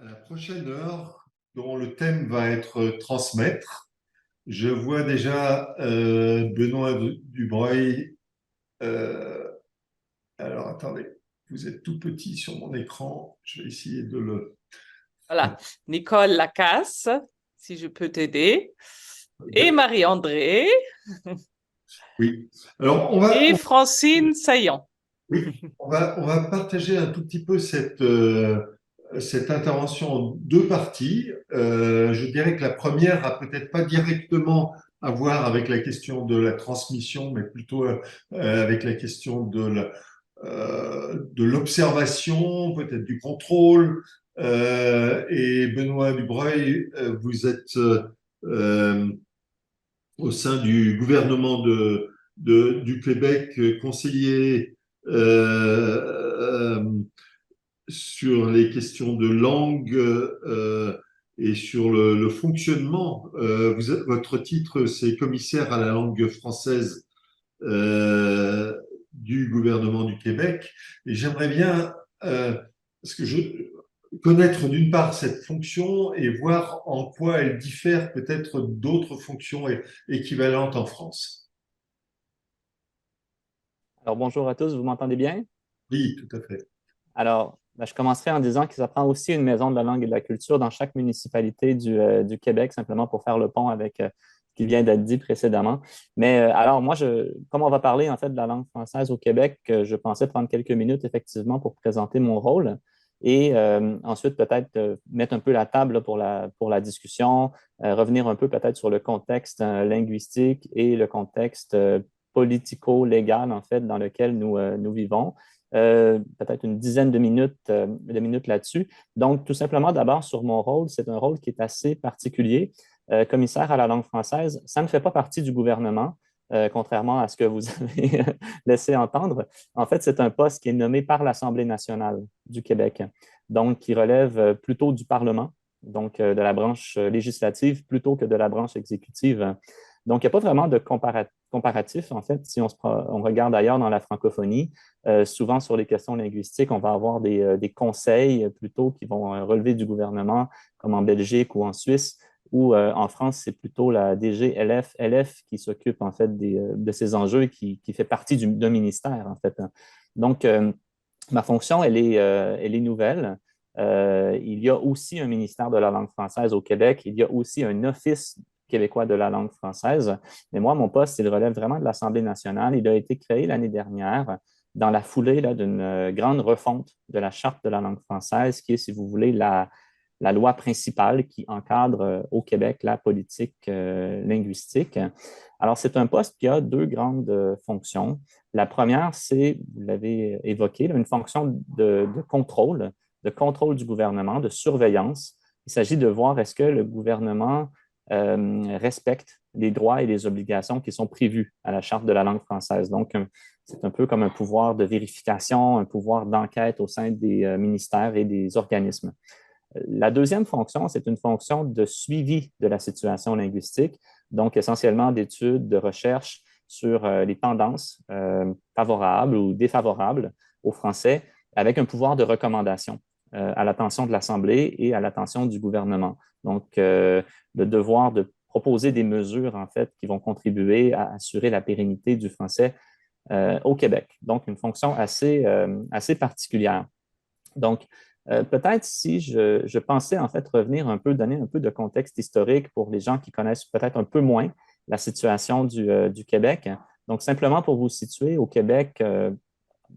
À la prochaine heure, dont le thème va être transmettre, je vois déjà Benoît Dubreuil. Euh, alors attendez, vous êtes tout petit sur mon écran. Je vais essayer de le. Voilà, Nicole Lacasse, si je peux t'aider, et de- Marie-André, Oui. Alors on va, et Francine Saillant. oui, on va partager un tout petit peu cette intervention en deux parties. Je dirais que la première a peut-être pas directement à voir avec la question de la transmission, mais plutôt avec la question de l'observation, peut-être du contrôle. Et Benoît Dubreuil, vous êtes au sein du gouvernement du Québec, conseiller sur les questions de langue et sur le fonctionnement. Votre titre, c'est commissaire à la langue française euh, du gouvernement du Québec. Et j'aimerais bien parce que connaître d'une part cette fonction et voir en quoi elle diffère peut-être d'autres fonctions équivalentes en France. Alors, bonjour à tous, vous m'entendez bien? Oui, tout à fait. Alors, je commencerai en disant que ça prend aussi une maison de la langue et de la culture dans chaque municipalité du Québec, simplement pour faire le pont avec ce qui vient d'être dit précédemment. Mais alors, moi, comme on va parler en fait de la langue française au Québec, je pensais prendre quelques minutes effectivement pour présenter mon rôle et ensuite peut-être mettre un peu la table là, pour la discussion, revenir un peu peut-être sur le contexte linguistique et le contexte politico-légal en fait dans lequel nous vivons. Peut-être une dizaine de minutes là-dessus. Donc, tout simplement, d'abord, sur mon rôle, c'est un rôle qui est assez particulier. Commissaire à la langue française, ça ne fait pas partie du gouvernement, contrairement à ce que vous avez laissé entendre. En fait, c'est un poste qui est nommé par l'Assemblée nationale du Québec, donc qui relève plutôt du Parlement, donc de la branche législative plutôt que de la branche exécutive. Donc, il n'y a pas vraiment de comparatif, en fait, si on regarde ailleurs dans la francophonie. Souvent, sur les questions linguistiques, on va avoir des conseils plutôt qui vont relever du gouvernement, comme en Belgique ou en Suisse, ou en France, c'est plutôt la DGLF, LF qui s'occupe en fait de ces enjeux et qui fait partie d'un ministère, en fait. Donc, ma fonction, elle est nouvelle. Il y a aussi un ministère de la langue française au Québec. Il y a aussi un office québécois de la langue française. Mais moi, mon poste, il relève vraiment de l'Assemblée nationale. Il a été créé l'année dernière dans la foulée d'une grande refonte de la Charte de la langue française, qui est, si vous voulez, la loi principale qui encadre au Québec la politique linguistique. Alors, c'est un poste qui a deux grandes fonctions. La première, c'est, vous l'avez évoqué, une fonction de contrôle du gouvernement, de surveillance. Il s'agit de voir est-ce que le gouvernement respecte les droits et les obligations qui sont prévus à la Charte de la langue française. Donc, c'est un peu comme un pouvoir de vérification, un pouvoir d'enquête au sein des ministères et des organismes. La deuxième fonction, c'est une fonction de suivi de la situation linguistique, donc essentiellement d'études, de recherche sur les tendances favorables ou défavorables au français, avec un pouvoir de recommandation à l'attention de l'Assemblée et à l'attention du gouvernement. Donc, le devoir de proposer des mesures, en fait, qui vont contribuer à assurer la pérennité du français au Québec. Donc, une fonction assez particulière. Donc, peut-être si je pensais en fait revenir un peu, donner un peu de contexte historique pour les gens qui connaissent peut-être un peu moins la situation du Québec. Donc, simplement pour vous situer, au Québec,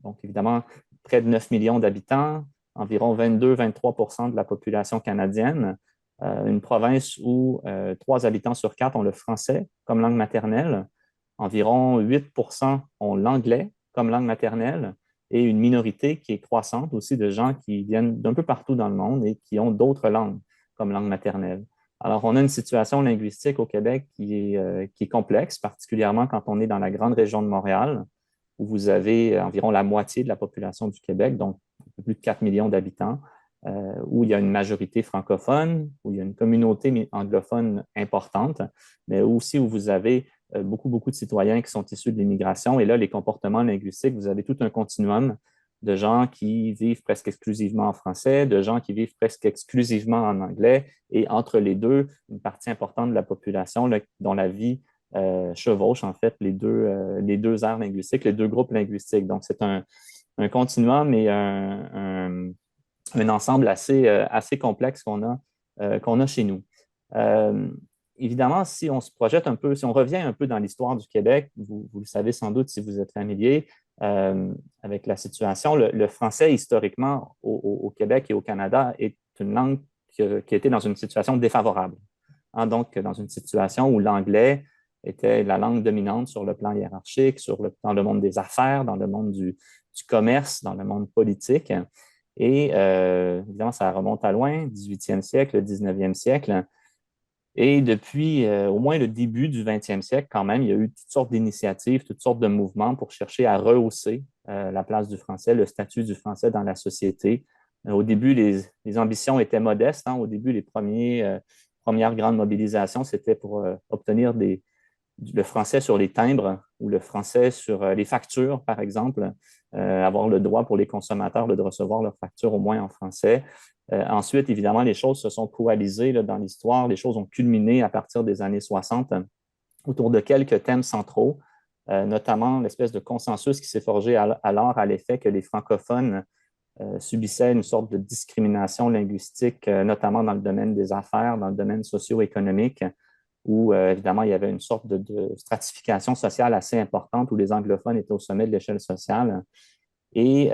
donc évidemment, près de 9 millions d'habitants, environ 22-23 de la population canadienne, une province où 3 habitants sur 4 ont le français comme langue maternelle, environ 8 ont l'anglais comme langue maternelle, et une minorité qui est croissante aussi de gens qui viennent d'un peu partout dans le monde et qui ont d'autres langues comme langue maternelle. Alors, on a une situation linguistique au Québec qui est complexe, particulièrement quand on est dans la grande région de Montréal, où vous avez environ la moitié de la population du Québec, donc un peu plus de 4 millions d'habitants, où il y a une majorité francophone, où il y a une communauté anglophone importante, mais aussi où vous avez beaucoup de citoyens qui sont issus de l'immigration. Et là, les comportements linguistiques, vous avez tout un continuum de gens qui vivent presque exclusivement en français, de gens qui vivent presque exclusivement en anglais, et entre les deux, une partie importante de la population là, dont la vie chevauche en fait les deux aires linguistiques, les deux groupes linguistiques. Donc, c'est un continuum et un ensemble assez complexe qu'on a chez nous. Évidemment, si on se projette un peu, si on revient un peu dans l'histoire du Québec, vous le savez sans doute si vous êtes familier avec la situation, le français, historiquement, au Québec et au Canada, est une langue qui a été dans une situation défavorable. Hein, donc, dans une situation où l'anglais était la langue dominante sur le plan hiérarchique, dans le monde des affaires, dans le monde du commerce, dans le monde politique. Et évidemment, ça remonte à loin, 18e siècle, 19e siècle. Et depuis au moins le début du 20e siècle, quand même, il y a eu toutes sortes d'initiatives, toutes sortes de mouvements pour chercher à rehausser la place du français, le statut du français dans la société. Au début, les ambitions étaient modestes. Hein. Au début, les premières grandes mobilisations, c'était pour obtenir le français sur les timbres ou le français sur les factures, par exemple, avoir le droit pour les consommateurs de recevoir leurs factures au moins en français. Ensuite, évidemment, les choses se sont coalisées là, dans l'histoire. Les choses ont culminé à partir des années 60 autour de quelques thèmes centraux, notamment l'espèce de consensus qui s'est forgé alors à l'effet que les francophones subissaient une sorte de discrimination linguistique, notamment dans le domaine des affaires, dans le domaine socio-économique, où évidemment il y avait une sorte de stratification sociale assez importante, où les anglophones étaient au sommet de l'échelle sociale. Et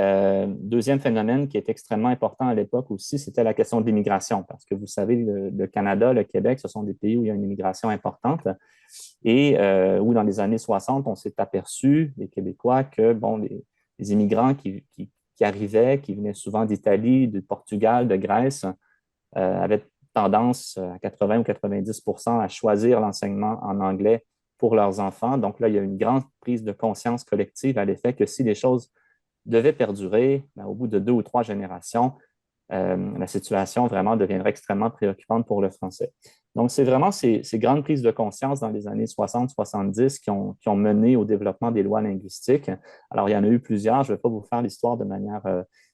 deuxième phénomène qui est extrêmement important à l'époque aussi, c'était la question de l'immigration, parce que vous savez, le Canada, le Québec, ce sont des pays où il y a une immigration importante et où dans les années 60, on s'est aperçu, les Québécois, que bon, les immigrants qui arrivaient, qui venaient souvent d'Italie, du Portugal, de Grèce, avaient tendance à 80 ou 90 à choisir l'enseignement en anglais pour leurs enfants. Donc là, il y a une grande prise de conscience collective à l'effet que si les choses devaient perdurer, ben, au bout de 2 ou 3 générations, la situation vraiment deviendrait extrêmement préoccupante pour le français. Donc, c'est vraiment ces grandes prises de conscience dans les années 60-70 qui ont mené au développement des lois linguistiques. Alors, il y en a eu plusieurs. Je ne vais pas vous faire l'histoire de manière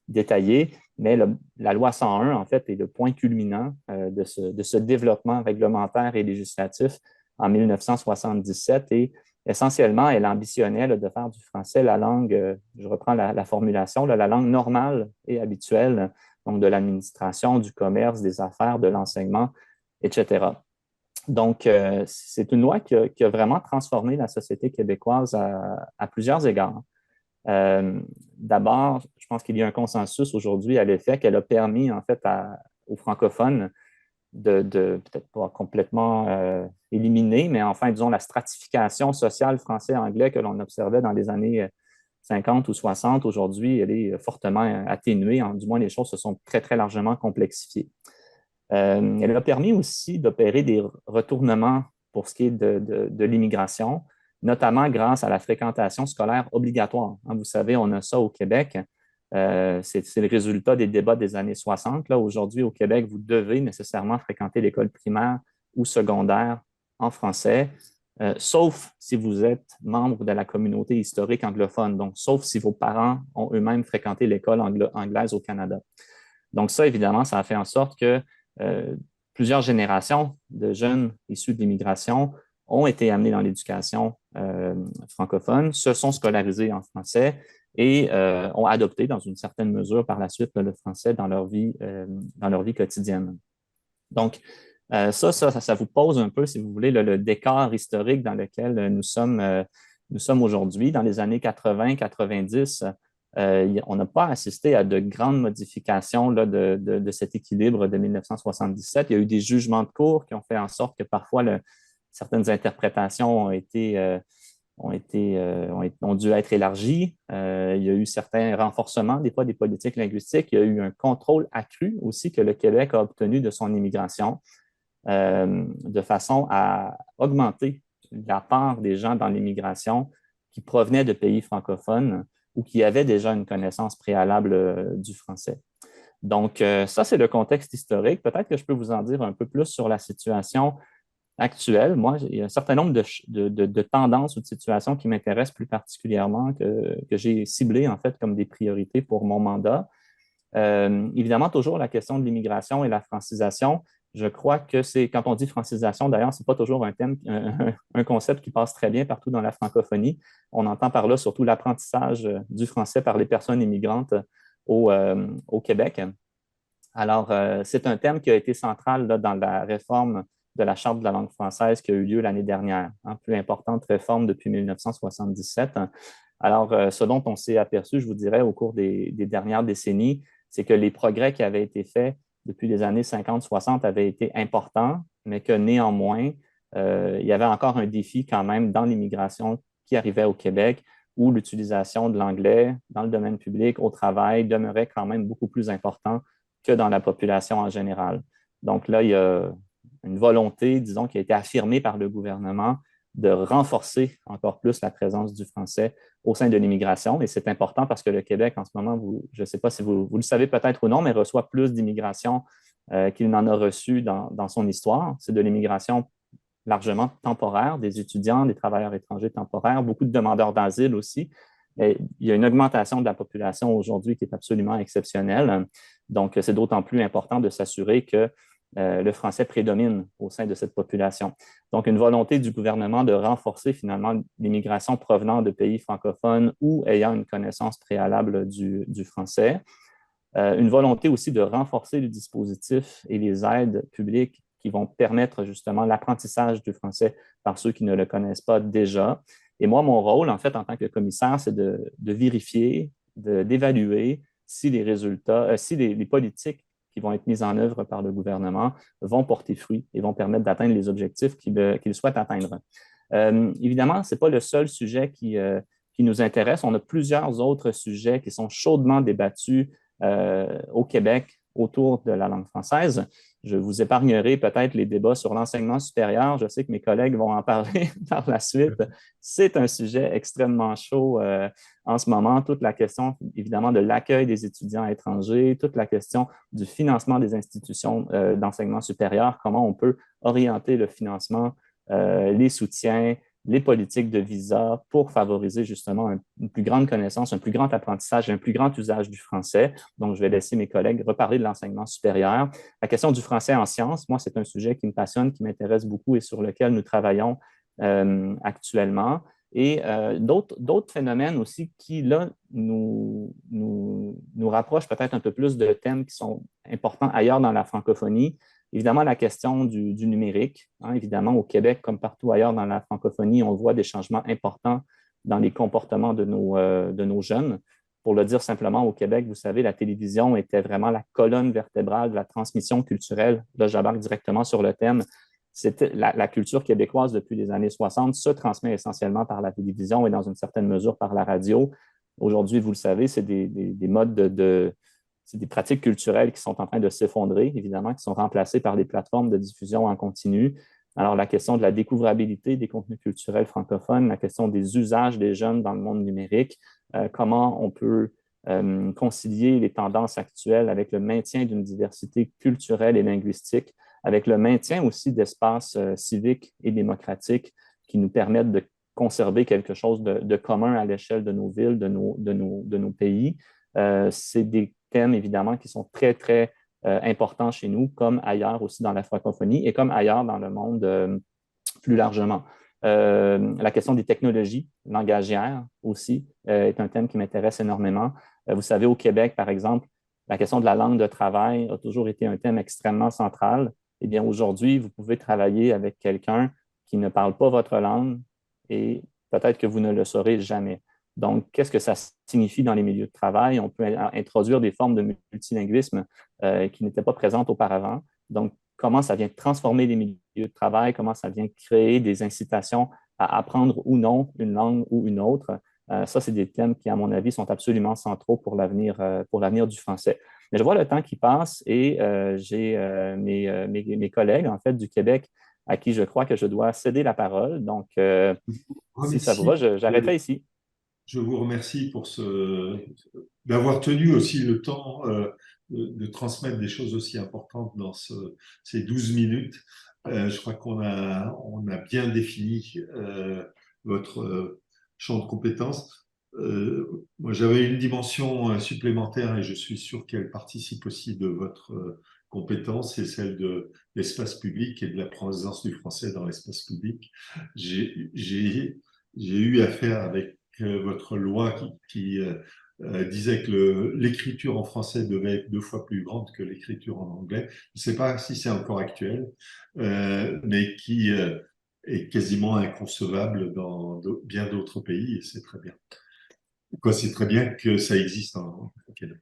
détaillée, mais la loi 101, en fait, est le point culminant de ce développement réglementaire et législatif en 1977 et essentiellement, elle ambitionnait là, de faire du français la langue, je reprends la formulation, là, la langue normale et habituelle, donc de l'administration, du commerce, des affaires, de l'enseignement, etc. Donc, c'est une loi qui a vraiment transformé la société québécoise à plusieurs égards. D'abord, je pense qu'il y a un consensus aujourd'hui à l'effet qu'elle a permis, en fait, aux francophones de peut-être pas complètement éliminer, mais enfin, disons, la stratification sociale français-anglais que l'on observait dans les années 50 ou 60, aujourd'hui, elle est fortement atténuée. Du moins, les choses se sont très, très largement complexifiées. Elle a permis aussi d'opérer des retournements pour ce qui est de l'immigration, notamment grâce à la fréquentation scolaire obligatoire. Hein, vous savez, on a ça au Québec. C'est le résultat des débats des années 60. Là, aujourd'hui, au Québec, vous devez nécessairement fréquenter l'école primaire ou secondaire en français, sauf si vous êtes membre de la communauté historique anglophone, donc sauf si vos parents ont eux-mêmes fréquenté l'école anglaise au Canada. Donc ça, évidemment, ça a fait en sorte que plusieurs générations de jeunes issus de l'immigration ont été amenés dans l'éducation francophone, se sont scolarisés en français et ont adopté dans une certaine mesure par la suite le français dans leur vie quotidienne. Donc, ça vous pose un peu, si vous voulez, le décor historique dans lequel nous sommes aujourd'hui. Dans les années 80-90, on n'a pas assisté à de grandes modifications là, de cet équilibre de 1977. Il y a eu des jugements de cour qui ont fait en sorte que parfois certaines interprétations ont dû être élargies. Il y a eu certains renforcements, des fois, des politiques linguistiques. Il y a eu un contrôle accru aussi que le Québec a obtenu de son immigration de façon à augmenter la part des gens dans l'immigration qui provenaient de pays francophones ou qui avaient déjà une connaissance préalable du français. Donc, ça, c'est le contexte historique. Peut-être que je peux vous en dire un peu plus sur la situation actuelle, moi, il y a un certain nombre de tendances ou de situations qui m'intéressent plus particulièrement, que j'ai ciblées en fait comme des priorités pour mon mandat. Évidemment, toujours la question de l'immigration et la francisation. Je crois que c'est, quand on dit francisation, d'ailleurs, ce n'est pas toujours un thème, un concept qui passe très bien partout dans la francophonie. On entend par là surtout l'apprentissage du français par les personnes immigrantes au Québec. Alors, c'est un thème qui a été central là, dans la réforme de la Charte de la langue française qui a eu lieu l'année dernière, hein, plus importante réforme depuis 1977. Alors, ce dont on s'est aperçu, je vous dirais, au cours des dernières décennies, c'est que les progrès qui avaient été faits depuis les années 50-60 avaient été importants, mais que néanmoins, il y avait encore un défi quand même dans l'immigration qui arrivait au Québec, où l'utilisation de l'anglais dans le domaine public, au travail, demeurait quand même beaucoup plus important que dans la population en général. Donc là, il y a une volonté, disons, qui a été affirmée par le gouvernement de renforcer encore plus la présence du français au sein de l'immigration. Et c'est important parce que le Québec, en ce moment, je ne sais pas si vous le savez peut-être ou non, mais reçoit plus d'immigration qu'il n'en a reçu dans son histoire. C'est de l'immigration largement temporaire, des étudiants, des travailleurs étrangers temporaires, beaucoup de demandeurs d'asile aussi. Et il y a une augmentation de la population aujourd'hui qui est absolument exceptionnelle. Donc, c'est d'autant plus important de s'assurer que le français prédomine au sein de cette population. Donc, une volonté du gouvernement de renforcer finalement l'immigration provenant de pays francophones ou ayant une connaissance préalable du français. Une volonté aussi de renforcer le dispositif et les aides publiques qui vont permettre justement l'apprentissage du français par ceux qui ne le connaissent pas déjà. Et moi, mon rôle, en fait, en tant que commissaire, c'est de vérifier, d'évaluer si les résultats, si les politiques qui vont être mises en œuvre par le gouvernement vont porter fruit et vont permettre d'atteindre les objectifs qu'il souhaite atteindre. Évidemment, ce n'est pas le seul sujet qui nous intéresse. On a plusieurs autres sujets qui sont chaudement débattus au Québec autour de la langue française. Je vous épargnerai peut-être les débats sur l'enseignement supérieur. Je sais que mes collègues vont en parler par la suite. C'est un sujet extrêmement chaud en ce moment. Toute la question, évidemment, de l'accueil des étudiants étrangers, toute la question du financement des institutions d'enseignement supérieur, comment on peut orienter le financement, les soutiens, les politiques de visa pour favoriser justement une plus grande connaissance, un plus grand apprentissage, un plus grand usage du français. Donc, je vais laisser mes collègues reparler de l'enseignement supérieur. La question du français en sciences, moi, c'est un sujet qui me passionne, qui m'intéresse beaucoup et sur lequel nous travaillons actuellement. Et d'autres phénomènes aussi qui, là, nous rapprochent peut-être un peu plus de thèmes qui sont importants ailleurs dans la francophonie. Évidemment, la question du numérique. Hein, évidemment, au Québec, comme partout ailleurs dans la francophonie, on voit des changements importants dans les comportements de nos jeunes. Pour le dire simplement, au Québec, vous savez, la télévision était vraiment la colonne vertébrale de la transmission culturelle. Là, j'embarque directement sur le thème. La culture québécoise depuis les années 60 se transmet essentiellement par la télévision et dans une certaine mesure par la radio. Aujourd'hui, vous le savez, c'est des modes c'est des pratiques culturelles qui sont en train de s'effondrer, évidemment, qui sont remplacées par des plateformes de diffusion en continu. Alors, la question de la découvrabilité des contenus culturels francophones, la question des usages des jeunes dans le monde numérique, comment on peut concilier les tendances actuelles avec le maintien d'une diversité culturelle et linguistique, avec le maintien aussi d'espaces civiques et démocratiques qui nous permettent de conserver quelque chose de commun à l'échelle de nos villes, de nos pays. C'est des thèmes, évidemment, qui sont très, très importants chez nous, comme ailleurs aussi dans la francophonie et comme ailleurs dans le monde plus largement. La question des technologies langagières aussi est un thème qui m'intéresse énormément. Vous savez, au Québec, par exemple, la question de la langue de travail a toujours été un thème extrêmement central. Eh bien, aujourd'hui, vous pouvez travailler avec quelqu'un qui ne parle pas votre langue et peut-être que vous ne le saurez jamais. Donc, qu'est-ce que ça signifie dans les milieux de travail? On peut introduire des formes de multilinguisme qui n'étaient pas présentes auparavant. Donc, comment ça vient transformer les milieux de travail, comment ça vient créer des incitations à apprendre ou non une langue ou une autre. Ça, c'est des thèmes qui, à mon avis, sont absolument centraux pour l'avenir du français. Mais je vois le temps qui passe et j'ai mes collègues, en fait, du Québec à qui je crois que je dois céder la parole. Donc, si ça vous va, j'arrêterai ici. Je vous remercie pour d'avoir tenu aussi le temps de transmettre des choses aussi importantes dans ces 12 minutes. Je crois on a bien défini votre champ de compétences. Moi, j'avais une dimension supplémentaire et je suis sûr qu'elle participe aussi de votre compétence, c'est celle de l'espace public et de la présence du français dans l'espace public. J'ai eu affaire avec votre loi qui disait que l'écriture en français devait être 2 fois plus grande que l'écriture en anglais. Je ne sais pas si c'est encore actuel, mais qui est quasiment inconcevable dans bien d'autres pays, et c'est très bien. Quoi, c'est très bien que ça existe au Québec.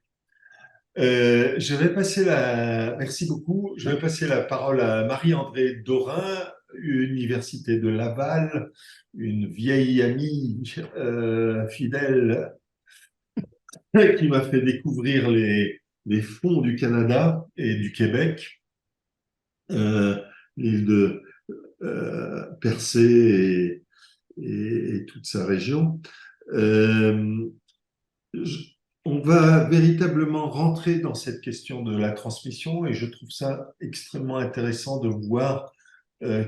Merci beaucoup. Je vais passer la parole à Marie-Andrée Dorin, Université de Laval, une vieille amie fidèle qui m'a fait découvrir les fonds du Canada et du Québec, l'île de Percé et toute sa région. Euh, on va véritablement rentrer dans cette question de la transmission et je trouve ça extrêmement intéressant de voir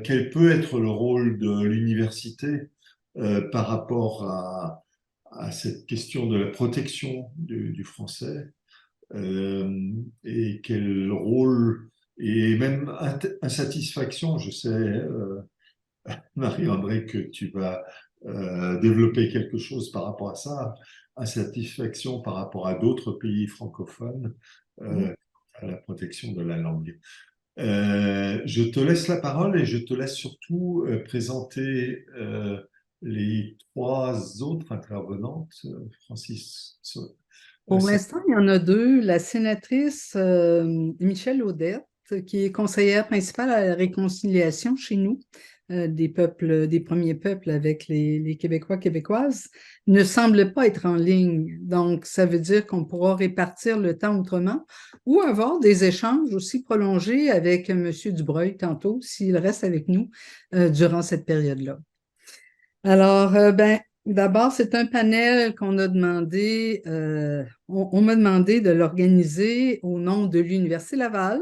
quel peut être le rôle de l'université par rapport à cette question de la protection du français et quel rôle et même insatisfaction, je sais, Marie-André, que tu vas développer quelque chose par rapport à ça, insatisfaction par rapport à d'autres pays francophones à la protection de la langue. Je te laisse la parole et je te laisse surtout présenter les 3 autres intervenantes. Francis. Pour l'instant, il y en a 2. La sénatrice Michèle Audette, qui est conseillère principale à la réconciliation chez nous, des premiers peuples avec les Québécois, Québécoises, ne semble pas être en ligne. Donc, ça veut dire qu'on pourra répartir le temps autrement ou avoir des échanges aussi prolongés avec M. Dubreuil tantôt, s'il reste avec nous durant cette période-là. Alors, d'abord, c'est un panel qu'on a demandé, on m'a demandé de l'organiser au nom de l'Université Laval.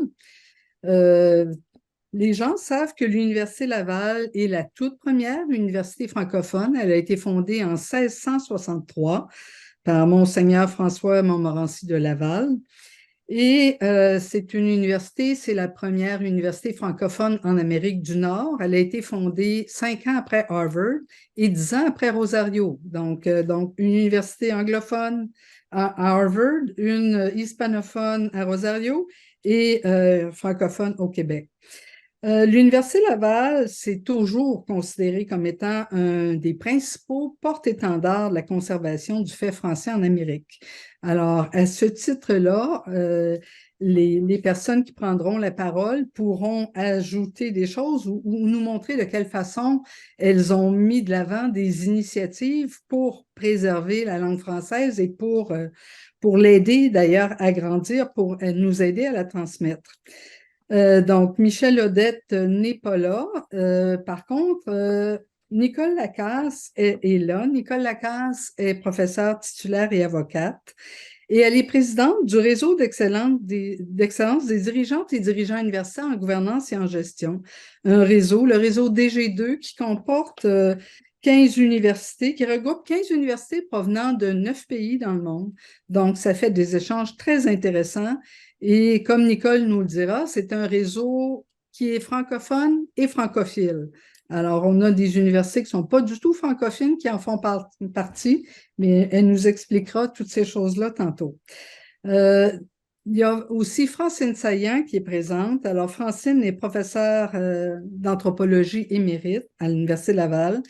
Les gens savent que l'Université Laval est la toute première université francophone. Elle a été fondée en 1663 par Monseigneur François Montmorency de Laval. Et c'est une université, c'est la première université francophone en Amérique du Nord. Elle a été fondée 5 ans après Harvard et 10 ans après Rosario. Donc une université anglophone à Harvard, une hispanophone à Rosario et francophone au Québec. L'Université Laval, c'est toujours considéré comme étant un des principaux porte-étendards de la conservation du fait français en Amérique. Alors, à ce titre-là, les personnes qui prendront la parole pourront ajouter des choses ou nous montrer de quelle façon elles ont mis de l'avant des initiatives pour préserver la langue française et pour l'aider d'ailleurs à grandir, pour nous aider à la transmettre. Donc, Michèle Audette n'est pas là. Par contre, Nicole Lacasse est là. Nicole Lacasse est professeure titulaire et avocate. Et elle est présidente du réseau d'excellence des dirigeantes et dirigeants universitaires en gouvernance et en gestion. Un réseau, le réseau DG2, qui comporte 15 universités, qui regroupe 15 universités provenant de 9 pays dans le monde. Donc, ça fait des échanges très intéressants. Et comme Nicole nous le dira, c'est un réseau qui est francophone et francophile. Alors, on a des universités qui ne sont pas du tout francophones qui en font partie, mais elle nous expliquera toutes ces choses-là tantôt. Il y a aussi Francine Saillant qui est présente. Alors, Francine est professeure d'anthropologie émérite à l'Université Laval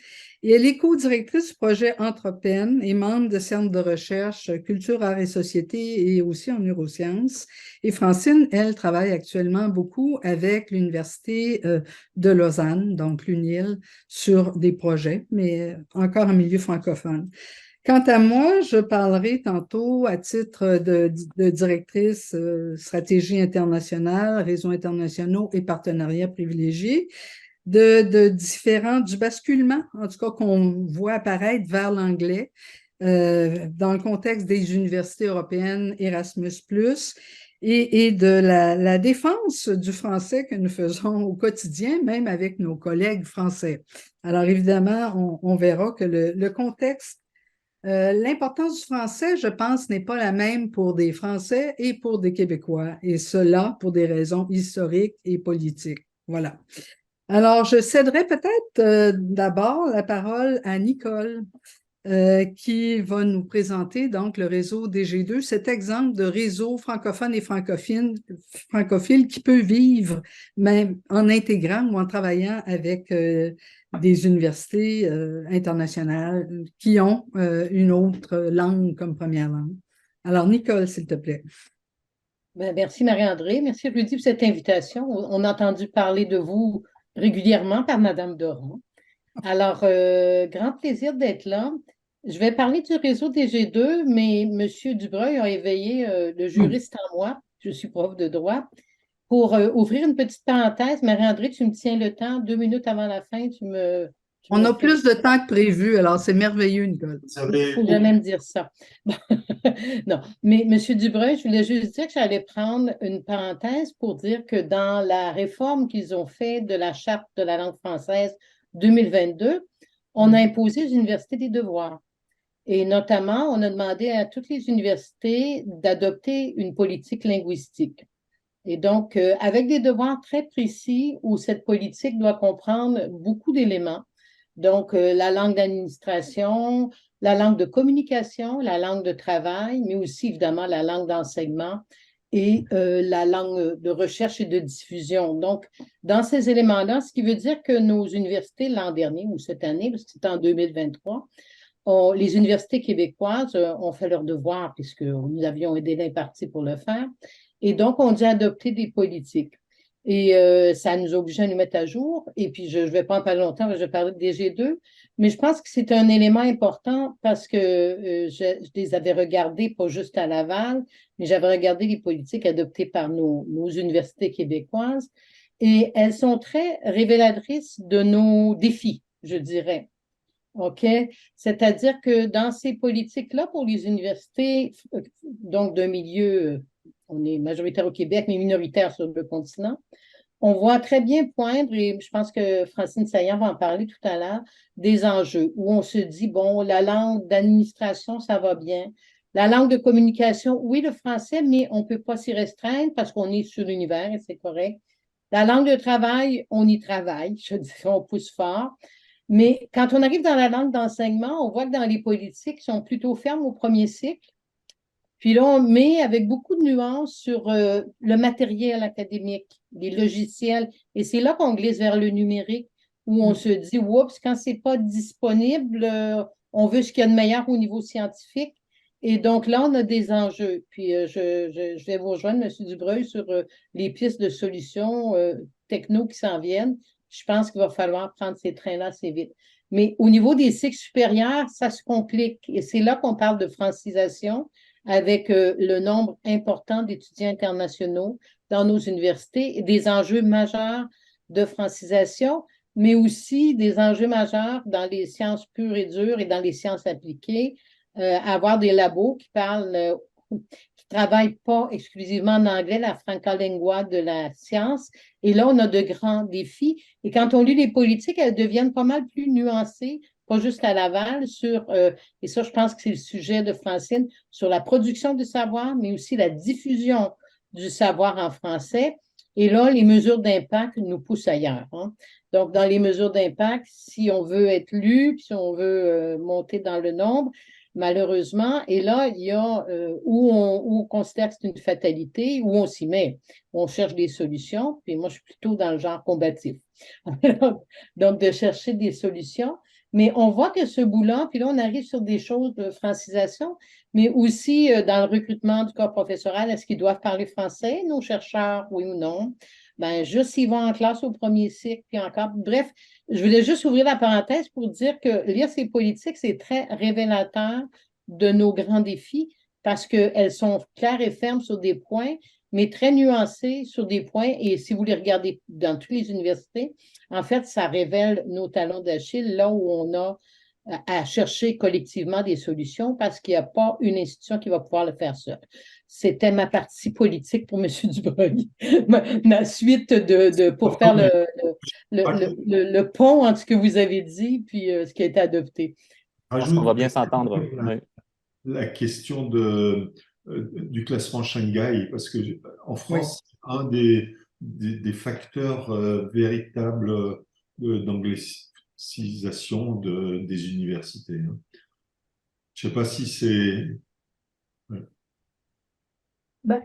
et elle est co-directrice du projet Anthropène et membre de Centre de recherche Culture, Arts et Société et aussi en neurosciences. Et Francine, elle, travaille actuellement beaucoup avec l'Université de Lausanne, donc l'UNIL, sur des projets, mais encore en milieu francophone. Quant à moi, je parlerai tantôt à titre de directrice stratégie internationale, réseaux internationaux et partenariats privilégiés, du basculement, en tout cas qu'on voit apparaître vers l'anglais dans le contexte des universités européennes Erasmus+, et de la défense du français que nous faisons au quotidien, même avec nos collègues français. Alors évidemment, on verra que le contexte, l'importance du français, je pense, n'est pas la même pour des Français et pour des Québécois, et cela pour des raisons historiques et politiques. Voilà. Alors, je céderai peut-être d'abord la parole à Nicole, qui va nous présenter donc le réseau DG2, cet exemple de réseau francophone et francophile qui peut vivre même en intégrant ou en travaillant avec des universités internationales qui ont une autre langue comme première langue. Alors, Nicole, s'il te plaît. Ben, merci Marie-André, merci Rudy pour cette invitation. On a entendu parler de vous régulièrement par Madame Doran. Alors, grand plaisir d'être là. Je vais parler du réseau DG2, mais M. Dubreuil a éveillé le juriste en moi, je suis prof de droit, pour ouvrir une petite parenthèse. Marie-André, tu me tiens le temps, 2 minutes avant la fin, On a plus de temps que prévu, alors c'est merveilleux, Nicole. Il ne faut jamais me dire ça. Non, mais M. Dubreuil, je voulais juste dire que j'allais prendre une parenthèse pour dire que dans la réforme qu'ils ont faite de la Charte de la langue française 2022, on a imposé aux universités des devoirs. Et notamment, on a demandé à toutes les universités d'adopter une politique linguistique. Et donc, avec des devoirs très précis où cette politique doit comprendre beaucoup d'éléments. Donc, la langue d'administration, la langue de communication, la langue de travail, mais aussi évidemment la langue d'enseignement et la langue de recherche et de diffusion. Donc, dans ces éléments-là, ce qui veut dire que nos universités l'an dernier ou cette année, parce que c'est en 2023, les universités québécoises ont fait leur devoir puisque nous avions aidé les partis pour le faire. Et donc, on dû adopter des politiques. Et ça nous oblige à nous mettre à jour. Et puis, je ne vais pas en parler longtemps, je vais parler de DG2. Mais je pense que c'est un élément important parce que je les avais regardés, pas juste à Laval, mais j'avais regardé les politiques adoptées par nos universités québécoises. Et elles sont très révélatrices de nos défis, je dirais. OK? C'est-à-dire que dans ces politiques-là, pour les universités, donc d'un milieu, on est majoritaire au Québec, mais minoritaire sur le continent, on voit très bien poindre, et je pense que Francine Saillant va en parler tout à l'heure, des enjeux où on se dit, bon, la langue d'administration, ça va bien. La langue de communication, oui, le français, mais on ne peut pas s'y restreindre parce qu'on est sur l'univers et c'est correct. La langue de travail, on y travaille, je dirais, on pousse fort. Mais quand on arrive dans la langue d'enseignement, on voit que dans les politiques, ils sont plutôt fermes au premier cycle. Puis là, on met avec beaucoup de nuances sur le matériel académique, les logiciels. Et c'est là qu'on glisse vers le numérique, où on se dit, oups, quand c'est pas disponible, on veut ce qu'il y a de meilleur au niveau scientifique. Et donc là, on a des enjeux. Puis je vais vous rejoindre, M. Dubreuil, sur les pistes de solutions techno qui s'en viennent. Je pense qu'il va falloir prendre ces trains-là assez vite. Mais au niveau des cycles supérieurs, ça se complique. Et c'est là qu'on parle de francisation avec le nombre important d'étudiants internationaux dans nos universités et des enjeux majeurs de francisation, mais aussi des enjeux majeurs dans les sciences pures et dures et dans les sciences appliquées, avoir des labos qui parlent, qui ne travaillent pas exclusivement en anglais, la franca-lingua de la science. Et là, on a de grands défis. Et quand on lit les politiques, elles deviennent pas mal plus nuancées, pas juste à Laval, sur, et ça, je pense que c'est le sujet de Francine, sur la production du savoir, mais aussi la diffusion du savoir en français. Et là, les mesures d'impact nous poussent ailleurs. Hein. Donc, dans les mesures d'impact, si on veut être lu, si on veut monter dans le nombre, malheureusement, et là, il y a où on considère que c'est une fatalité, où on s'y met, on cherche des solutions, puis moi, je suis plutôt dans le genre combatif. Donc, de chercher des solutions. Mais on voit que ce bout-là, puis là, on arrive sur des choses de francisation, mais aussi dans le recrutement du corps professoral, est-ce qu'ils doivent parler français, nos chercheurs, oui ou non? Ben, juste s'ils vont en classe au premier cycle, puis encore. Bref, je voulais juste ouvrir la parenthèse pour dire que lire ces politiques, c'est très révélateur de nos grands défis parce qu'elles sont claires et fermes sur des points, mais très nuancées sur des points. Et si vous les regardez dans toutes les universités, en fait, ça révèle nos talons d'Achille, là où on a à chercher collectivement des solutions parce qu'il n'y a pas une institution qui va pouvoir le faire seule. c'était ma partie politique pour M. Dubreuil. Ma suite pour faire le pont entre ce que vous avez dit puis ce qui a été adopté. Je pense qu'on va bien s'entendre. Oui. La question du classement Shanghai, parce que en France, un des facteurs véritables d'anglicisation des universités. Hein. Je ne sais pas si c'est...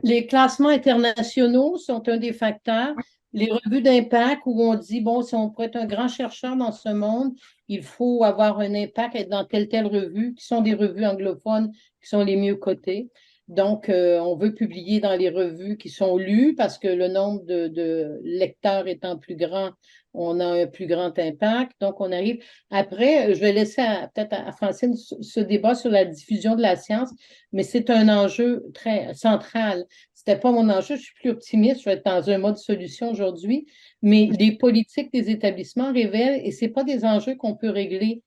Les classements internationaux sont un des facteurs. Les revues d'impact où on dit, bon, si on pourrait être un grand chercheur dans ce monde, il faut avoir un impact, être dans telle revue, qui sont des revues anglophones qui sont les mieux cotées. Donc, on veut publier dans les revues qui sont lues parce que le nombre de lecteurs étant plus grand, on a un plus grand impact. Donc, on arrive. Après, je vais laisser peut-être à Francine ce débat sur la diffusion de la science, mais c'est un enjeu très central. C'était pas mon enjeu, je suis plus optimiste, je vais être dans un mode solution aujourd'hui, mais les politiques des établissements révèlent, et c'est pas des enjeux qu'on peut régler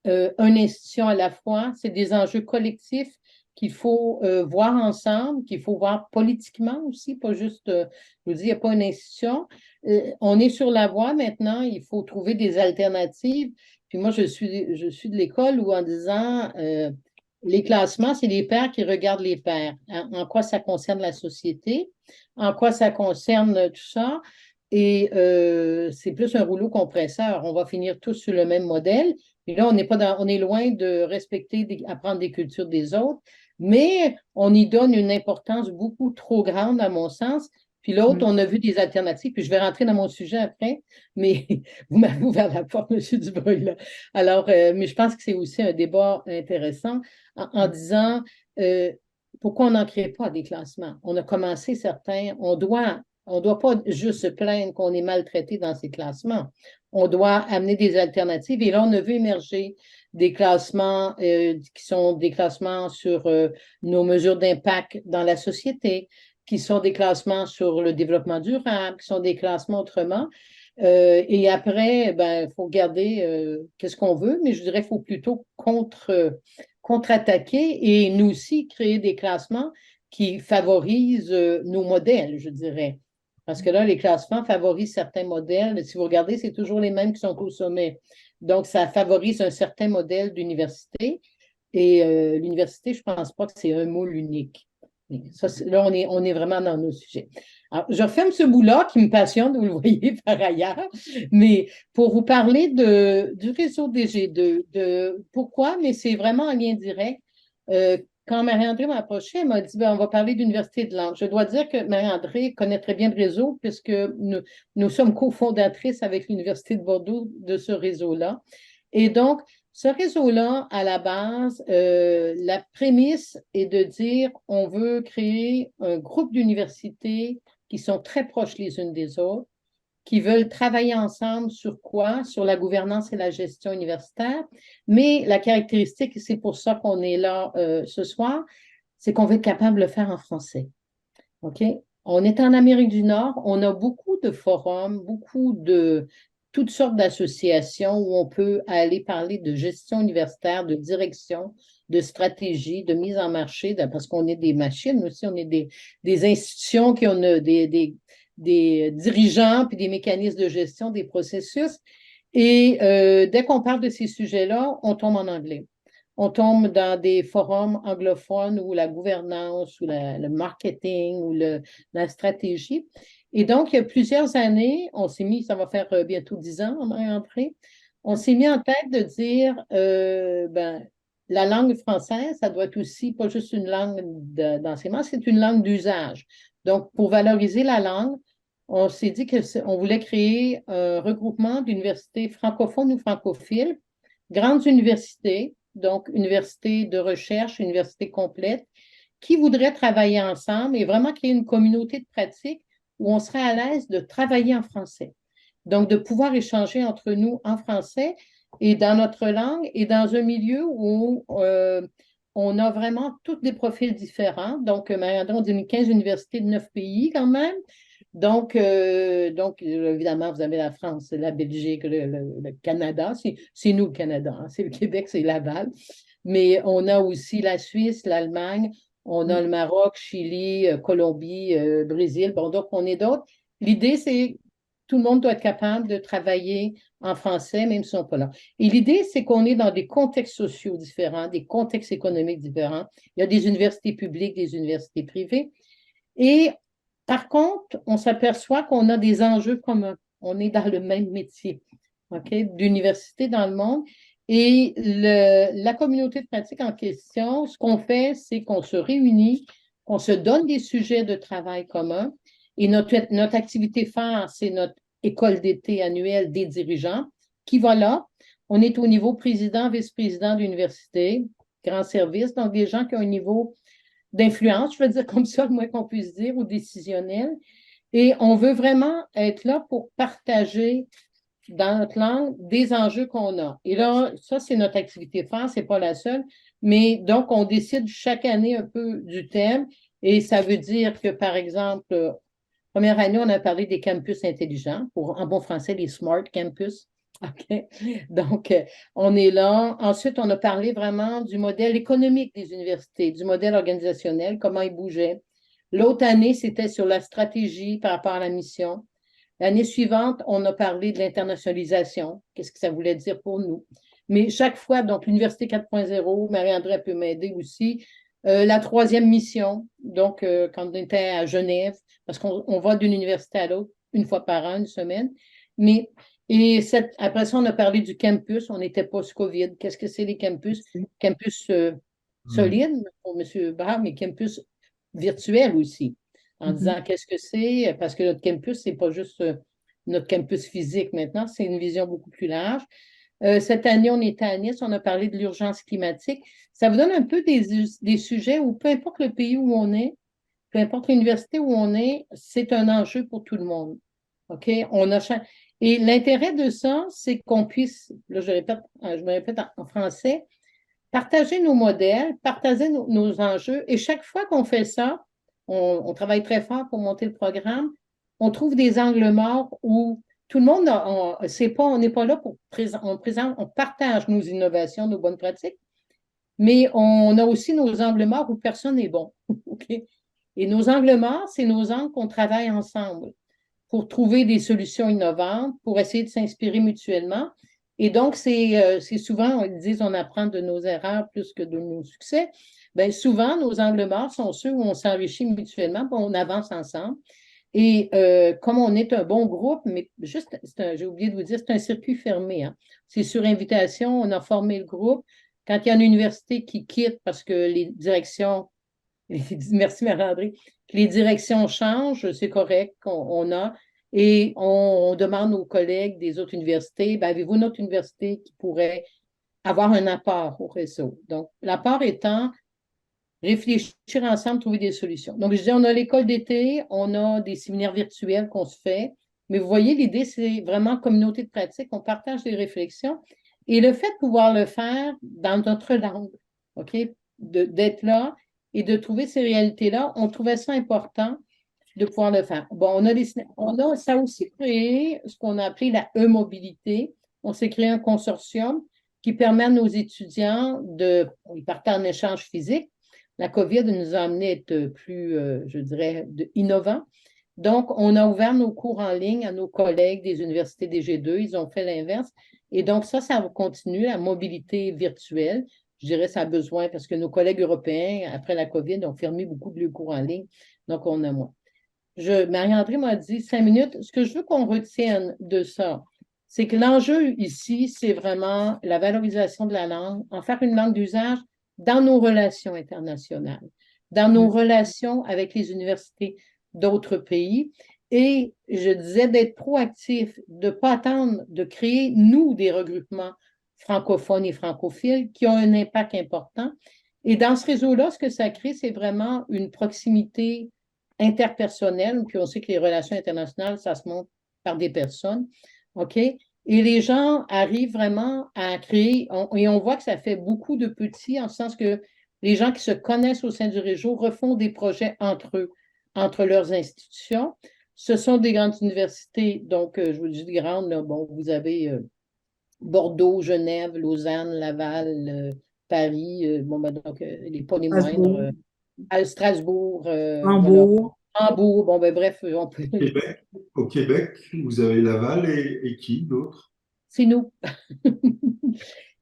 une institution à la fois, c'est des enjeux collectifs qu'il faut voir ensemble, qu'il faut voir politiquement aussi, pas juste, je vous dis, il n'y a pas une institution. On est sur la voie maintenant, il faut trouver des alternatives. Puis moi, je suis de l'école où en disant, les classements, c'est les pairs qui regardent les pairs. En quoi ça concerne la société, en quoi ça concerne tout ça. Et c'est plus un rouleau compresseur. On va finir tous sur le même modèle. Et là, on est loin de respecter, apprendre des cultures des autres, mais on y donne une importance beaucoup trop grande, à mon sens. Puis l'autre, on a vu des alternatives, puis je vais rentrer dans mon sujet après, mais vous m'avez ouvert la porte, M. Dubreuil, là. Alors, mais je pense que c'est aussi un débat intéressant en disant pourquoi on n'en crée pas des classements. On a commencé certains, on doit pas juste se plaindre qu'on est maltraité dans ces classements. On doit amener des alternatives. Et là, on a vu émerger des classements qui sont des classements sur nos mesures d'impact dans la société, qui sont des classements sur le développement durable, qui sont des classements autrement. Et après, il faut regarder qu'est-ce qu'on veut, mais je dirais qu'il faut plutôt contre-attaquer et nous aussi créer des classements qui favorisent nos modèles, je dirais. Parce que là, les classements favorisent certains modèles. Si vous regardez, c'est toujours les mêmes qui sont au sommet. Donc, ça favorise un certain modèle d'université. Et l'université, je ne pense pas que c'est un moule unique. Ça, là, on est vraiment dans nos sujets. Alors, je referme ce bout-là qui me passionne, vous le voyez par ailleurs, mais pour vous parler du réseau DG2, pourquoi, mais c'est vraiment en lien direct. Quand Marie-André m'a approché, elle m'a dit on va parler d'université de langue. Je dois dire que Marie-André connaît très bien le réseau puisque nous sommes cofondatrices avec l'Université de Bordeaux de ce réseau-là. Et donc, ce réseau-là, à la base, la prémisse est de dire on veut créer un groupe d'universités qui sont très proches les unes des autres, qui veulent travailler ensemble sur quoi? Sur la gouvernance et la gestion universitaire. Mais la caractéristique, et c'est pour ça qu'on est là ce soir, c'est qu'on veut être capable de le faire en français. OK? On est en Amérique du Nord, on a beaucoup de forums, toutes sortes d'associations où on peut aller parler de gestion universitaire, de direction, de stratégie, de mise en marché, parce qu'on est des machines aussi, on est des institutions qui ont des dirigeants puis des mécanismes de gestion, des processus. Et dès qu'on parle de ces sujets-là, on tombe en anglais. On tombe dans des forums anglophones où la gouvernance, ou le marketing, ou la stratégie. Et donc, il y a plusieurs années, on s'est mis, ça va faire bientôt 10 ans après, on s'est mis en tête de dire, la langue française, ça doit être aussi pas juste une langue d'enseignement, c'est une langue d'usage. Donc, pour valoriser la langue, on s'est dit qu'on voulait créer un regroupement d'universités francophones ou francophiles, grandes universités, donc universités de recherche, universités complètes, qui voudraient travailler ensemble et vraiment créer une communauté de pratique où on serait à l'aise de travailler en français. Donc, de pouvoir échanger entre nous en français et dans notre langue et dans un milieu où on a vraiment tous des profils différents. Donc, Marie-André, on dit 15 universités de 9 pays quand même. Donc, évidemment, vous avez la France, la Belgique, le Canada. C'est nous le Canada, hein. C'est le Québec, c'est Laval. Mais on a aussi la Suisse, l'Allemagne. On a le Maroc, Chili, Colombie, Brésil. Bon, donc, on est d'autres. L'idée, c'est tout le monde doit être capable de travailler en français, même si on n'est pas là. Et l'idée, c'est qu'on est dans des contextes sociaux différents, des contextes économiques différents. Il y a des universités publiques, des universités privées. Et par contre, on s'aperçoit qu'on a des enjeux communs. On est dans le même métier, OK, d'université dans le monde. Et la communauté de pratique en question, ce qu'on fait, c'est qu'on se réunit, qu'on se donne des sujets de travail communs. Et notre activité phare, c'est notre école d'été annuelle des dirigeants qui va là. On est au niveau président, vice-président d'université, grand service, donc des gens qui ont un niveau d'influence, je veux dire comme ça, le moins qu'on puisse dire, ou décisionnel. Et on veut vraiment être là pour partager dans notre langue des enjeux qu'on a. Et là, ça, c'est notre activité phare, c'est pas la seule. Mais donc, on décide chaque année un peu du thème. Et ça veut dire que, par exemple, première année, on a parlé des campus intelligents, pour en bon français, les smart campus. OK? Donc, on est là. Ensuite, on a parlé vraiment du modèle économique des universités, du modèle organisationnel, comment il bougeait. L'autre année, c'était sur la stratégie par rapport à la mission. L'année suivante, on a parlé de l'internationalisation, qu'est-ce que ça voulait dire pour nous. Mais chaque fois, donc l'Université 4.0, Marie-André peut m'aider aussi. La troisième mission, donc quand on était à Genève, parce qu'on va d'une université à l'autre une fois par an, une semaine. Mais après ça, on a parlé du campus, on était post-COVID. Qu'est-ce que c'est les campus? Campus solides pour M. Barr, mais campus virtuels aussi en disant qu'est-ce que c'est, parce que notre campus, c'est pas juste notre campus physique maintenant, c'est une vision beaucoup plus large. Cette année, on était à Nice, on a parlé de l'urgence climatique. Ça vous donne un peu des sujets où peu importe le pays où on est, peu importe l'université où on est, c'est un enjeu pour tout le monde. OK? Et l'intérêt de ça, c'est qu'on puisse, là je me répète en français, partager nos modèles, partager nos enjeux. Et chaque fois qu'on fait ça, on travaille très fort pour monter le programme, on trouve des angles morts où tout le monde, on n'est pas là pour on partage nos innovations, nos bonnes pratiques, mais on a aussi nos angles morts où personne n'est bon. Okay? Et nos angles morts, c'est nos angles qu'on travaille ensemble pour trouver des solutions innovantes, pour essayer de s'inspirer mutuellement. Et donc, c'est souvent, ils disent, on apprend de nos erreurs plus que de nos succès. Bien, souvent, nos angles morts sont ceux où on s'enrichit mutuellement, on avance ensemble. Et comme on est un bon groupe, mais juste, j'ai oublié de vous dire, c'est un circuit fermé. Hein. C'est sur invitation, on a formé le groupe. Quand il y a une université qui quitte parce que les directions, merci Marie-André, que les directions changent, c'est correct, on a. Et on demande aux collègues des autres universités, ben, avez-vous une autre université qui pourrait avoir un apport au réseau? Donc, l'apport étant réfléchir ensemble, trouver des solutions. Donc, je dis, on a l'école d'été, on a des séminaires virtuels qu'on se fait, mais vous voyez, l'idée, c'est vraiment communauté de pratique, on partage des réflexions et le fait de pouvoir le faire dans notre langue, OK, d'être là et de trouver ces réalités-là, on trouvait ça important de pouvoir le faire. Bon, ça a aussi créé ce qu'on a appelé la e-mobilité. On s'est créé un consortium qui permet à nos étudiants ils partent en échange physique. La COVID nous a amené à être plus, je dirais, innovants. Donc, on a ouvert nos cours en ligne à nos collègues des universités des G2. Ils ont fait l'inverse. Et donc, ça va continuer, la mobilité virtuelle. Je dirais ça a besoin parce que nos collègues européens, après la COVID, ont fermé beaucoup de leurs cours en ligne. Donc, on a moins. Marie-André m'a dit 5 minutes. Ce que je veux qu'on retienne de ça, c'est que l'enjeu ici, c'est vraiment la valorisation de la langue, en faire une langue d'usage dans nos relations internationales, dans nos relations avec les universités d'autres pays. Et je disais d'être proactif, de ne pas attendre de créer, nous, des regroupements francophones et francophiles qui ont un impact important. Et dans ce réseau-là, ce que ça crée, c'est vraiment une proximité interpersonnelle, puis on sait que les relations internationales, ça se monte par des personnes, OK? Et les gens arrivent vraiment à créer, et on voit que ça fait beaucoup de petits, en ce sens que les gens qui se connaissent au sein du réseau refont des projets entre eux, entre leurs institutions. Ce sont des grandes universités, donc je vous dis des grandes, là, bon, vous avez Bordeaux, Genève, Lausanne, Laval, Paris, bon, ben, donc pas les moindres. À Strasbourg, voilà. Hambourg. Hambourg, bon, ben bref, on peut. Au Québec, vous avez Laval et qui d'autre? C'est nous.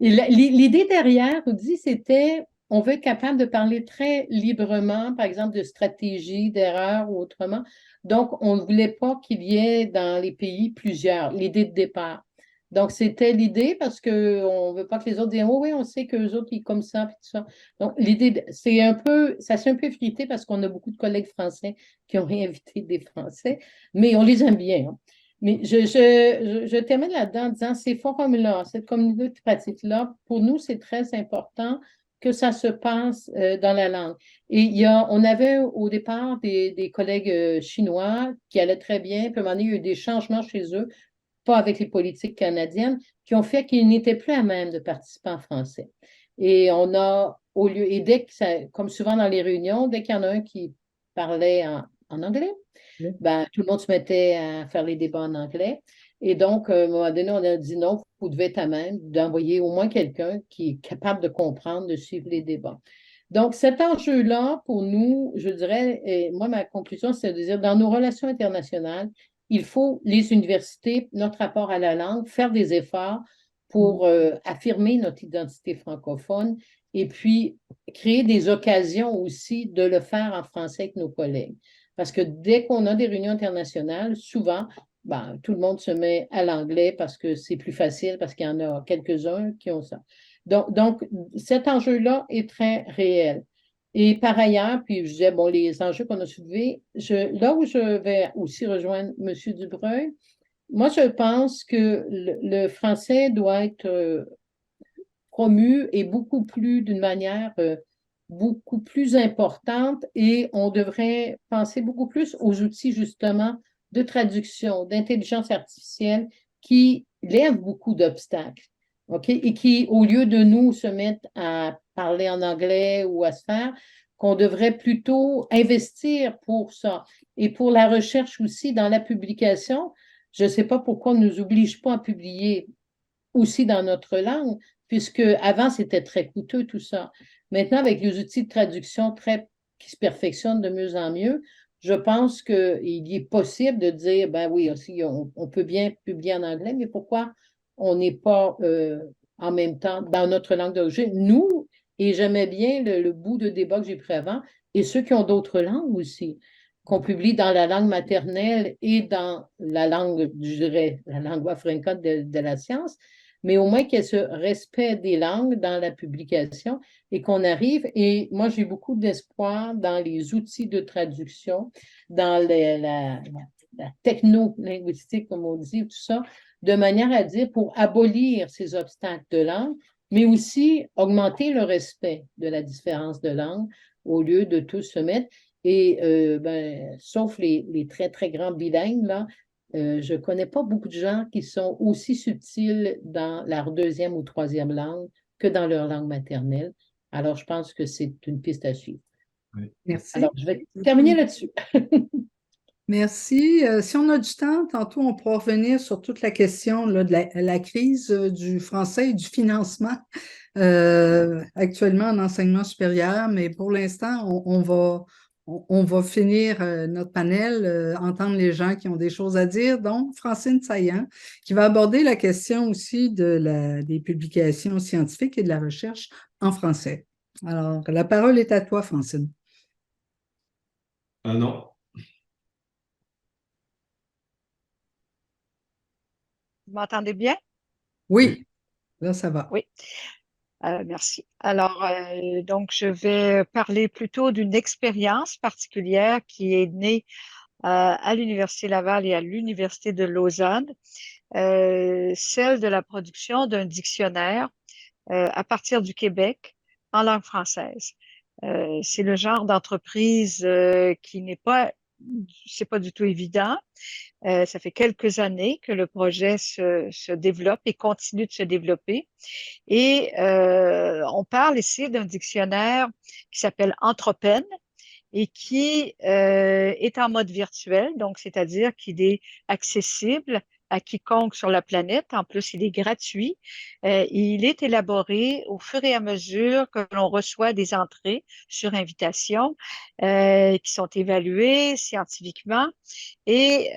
Et l'idée derrière, Rudy, c'était, on veut être capable de parler très librement, par exemple, de stratégie, d'erreur ou autrement. Donc, on ne voulait pas qu'il y ait dans les pays plusieurs, l'idée de départ. Donc, c'était l'idée parce qu'on ne veut pas que les autres disent, oh oui, on sait qu'eux autres, ils sont comme ça, puis tout ça. Donc, l'idée, c'est un peu, ça s'est un peu frité parce qu'on a beaucoup de collègues français qui ont réinvité des Français, mais on les aime bien, hein. Mais je termine là-dedans en disant, ces forums-là, cette communauté pratique-là, pour nous, c'est très important que ça se passe dans la langue. Et on avait au départ des collègues chinois qui allaient très bien, puis à un moment donné, il y a eu des changements chez eux, pas avec les politiques canadiennes, qui ont fait qu'ils n'étaient plus à même de participer en français. Et on a, au lieu, et dès que ça, comme souvent dans les réunions, dès qu'il y en a un qui parlait en anglais, ben, tout le monde se mettait à faire les débats en anglais. Et donc, à un moment donné, on a dit non, vous devez être à même d'envoyer au moins quelqu'un qui est capable de comprendre, de suivre les débats. Donc, cet enjeu-là, pour nous, je dirais, et moi, ma conclusion, c'est de dire, dans nos relations internationales, il faut, les universités, notre rapport à la langue, faire des efforts pour affirmer notre identité francophone et puis créer des occasions aussi de le faire en français avec nos collègues. Parce que dès qu'on a des réunions internationales, souvent, ben, tout le monde se met à l'anglais parce que c'est plus facile, parce qu'il y en a quelques-uns qui ont ça. Donc cet enjeu-là est très réel. Et par ailleurs, puis je disais, bon, les enjeux qu'on a soulevés, là où je vais aussi rejoindre M. Dubreuil, moi, je pense que le français doit être promu et beaucoup plus d'une manière beaucoup plus importante et on devrait penser beaucoup plus aux outils justement de traduction, d'intelligence artificielle qui lèvent beaucoup d'obstacles, OK? Et qui, au lieu de nous se mettre à parler en anglais ou à se faire, qu'on devrait plutôt investir pour ça. Et pour la recherche aussi dans la publication, je ne sais pas pourquoi on ne nous oblige pas à publier aussi dans notre langue, puisque avant c'était très coûteux tout ça. Maintenant, avec les outils de traduction qui se perfectionnent de mieux en mieux, je pense qu'il est possible de dire, ben oui, aussi, on peut bien publier en anglais, mais pourquoi on n'est pas en même temps dans notre langue d'origine? Nous, et j'aimais bien le bout de débat que j'ai pris avant, et ceux qui ont d'autres langues aussi, qu'on publie dans la langue maternelle et dans la langue, je dirais, la lingua franca de la science, mais au moins qu'il y ait ce respect des langues dans la publication et qu'on arrive. Et moi, j'ai beaucoup d'espoir dans les outils de traduction, dans la techno-linguistique, comme on dit, tout ça, de manière à dire pour abolir ces obstacles de langue, mais aussi augmenter le respect de la différence de langue au lieu de tous se mettre. Et sauf les très, très grands bilingues, là, je ne connais pas beaucoup de gens qui sont aussi subtils dans leur deuxième ou troisième langue que dans leur langue maternelle. Alors, je pense que c'est une piste à suivre. Oui. Merci. Alors, je vais terminer là-dessus. Merci. Si on a du temps, tantôt, on pourra revenir sur toute la question là, de la crise du français et du financement actuellement en enseignement supérieur, mais pour l'instant, on va finir notre panel, entendre les gens qui ont des choses à dire. Donc, Francine Saillant, qui va aborder la question aussi des publications scientifiques et de la recherche en français. Alors, la parole est à toi, Francine. Ah non. Vous m'entendez bien? Oui, là, ça va. Oui, merci. Alors, donc, je vais parler plutôt d'une expérience particulière qui est née à l'Université Laval et à l'Université de Lausanne, celle de la production d'un dictionnaire à partir du Québec en langue française. C'est le genre d'entreprise qui c'est pas du tout évident. Ça fait quelques années que le projet se développe et continue de se développer. Et on parle ici d'un dictionnaire qui s'appelle Anthropène et qui est en mode virtuel, donc c'est-à-dire qu'il est accessible à quiconque sur la planète. En plus, il est gratuit. Il est élaboré au fur et à mesure que l'on reçoit des entrées sur invitation qui sont évaluées scientifiquement. Et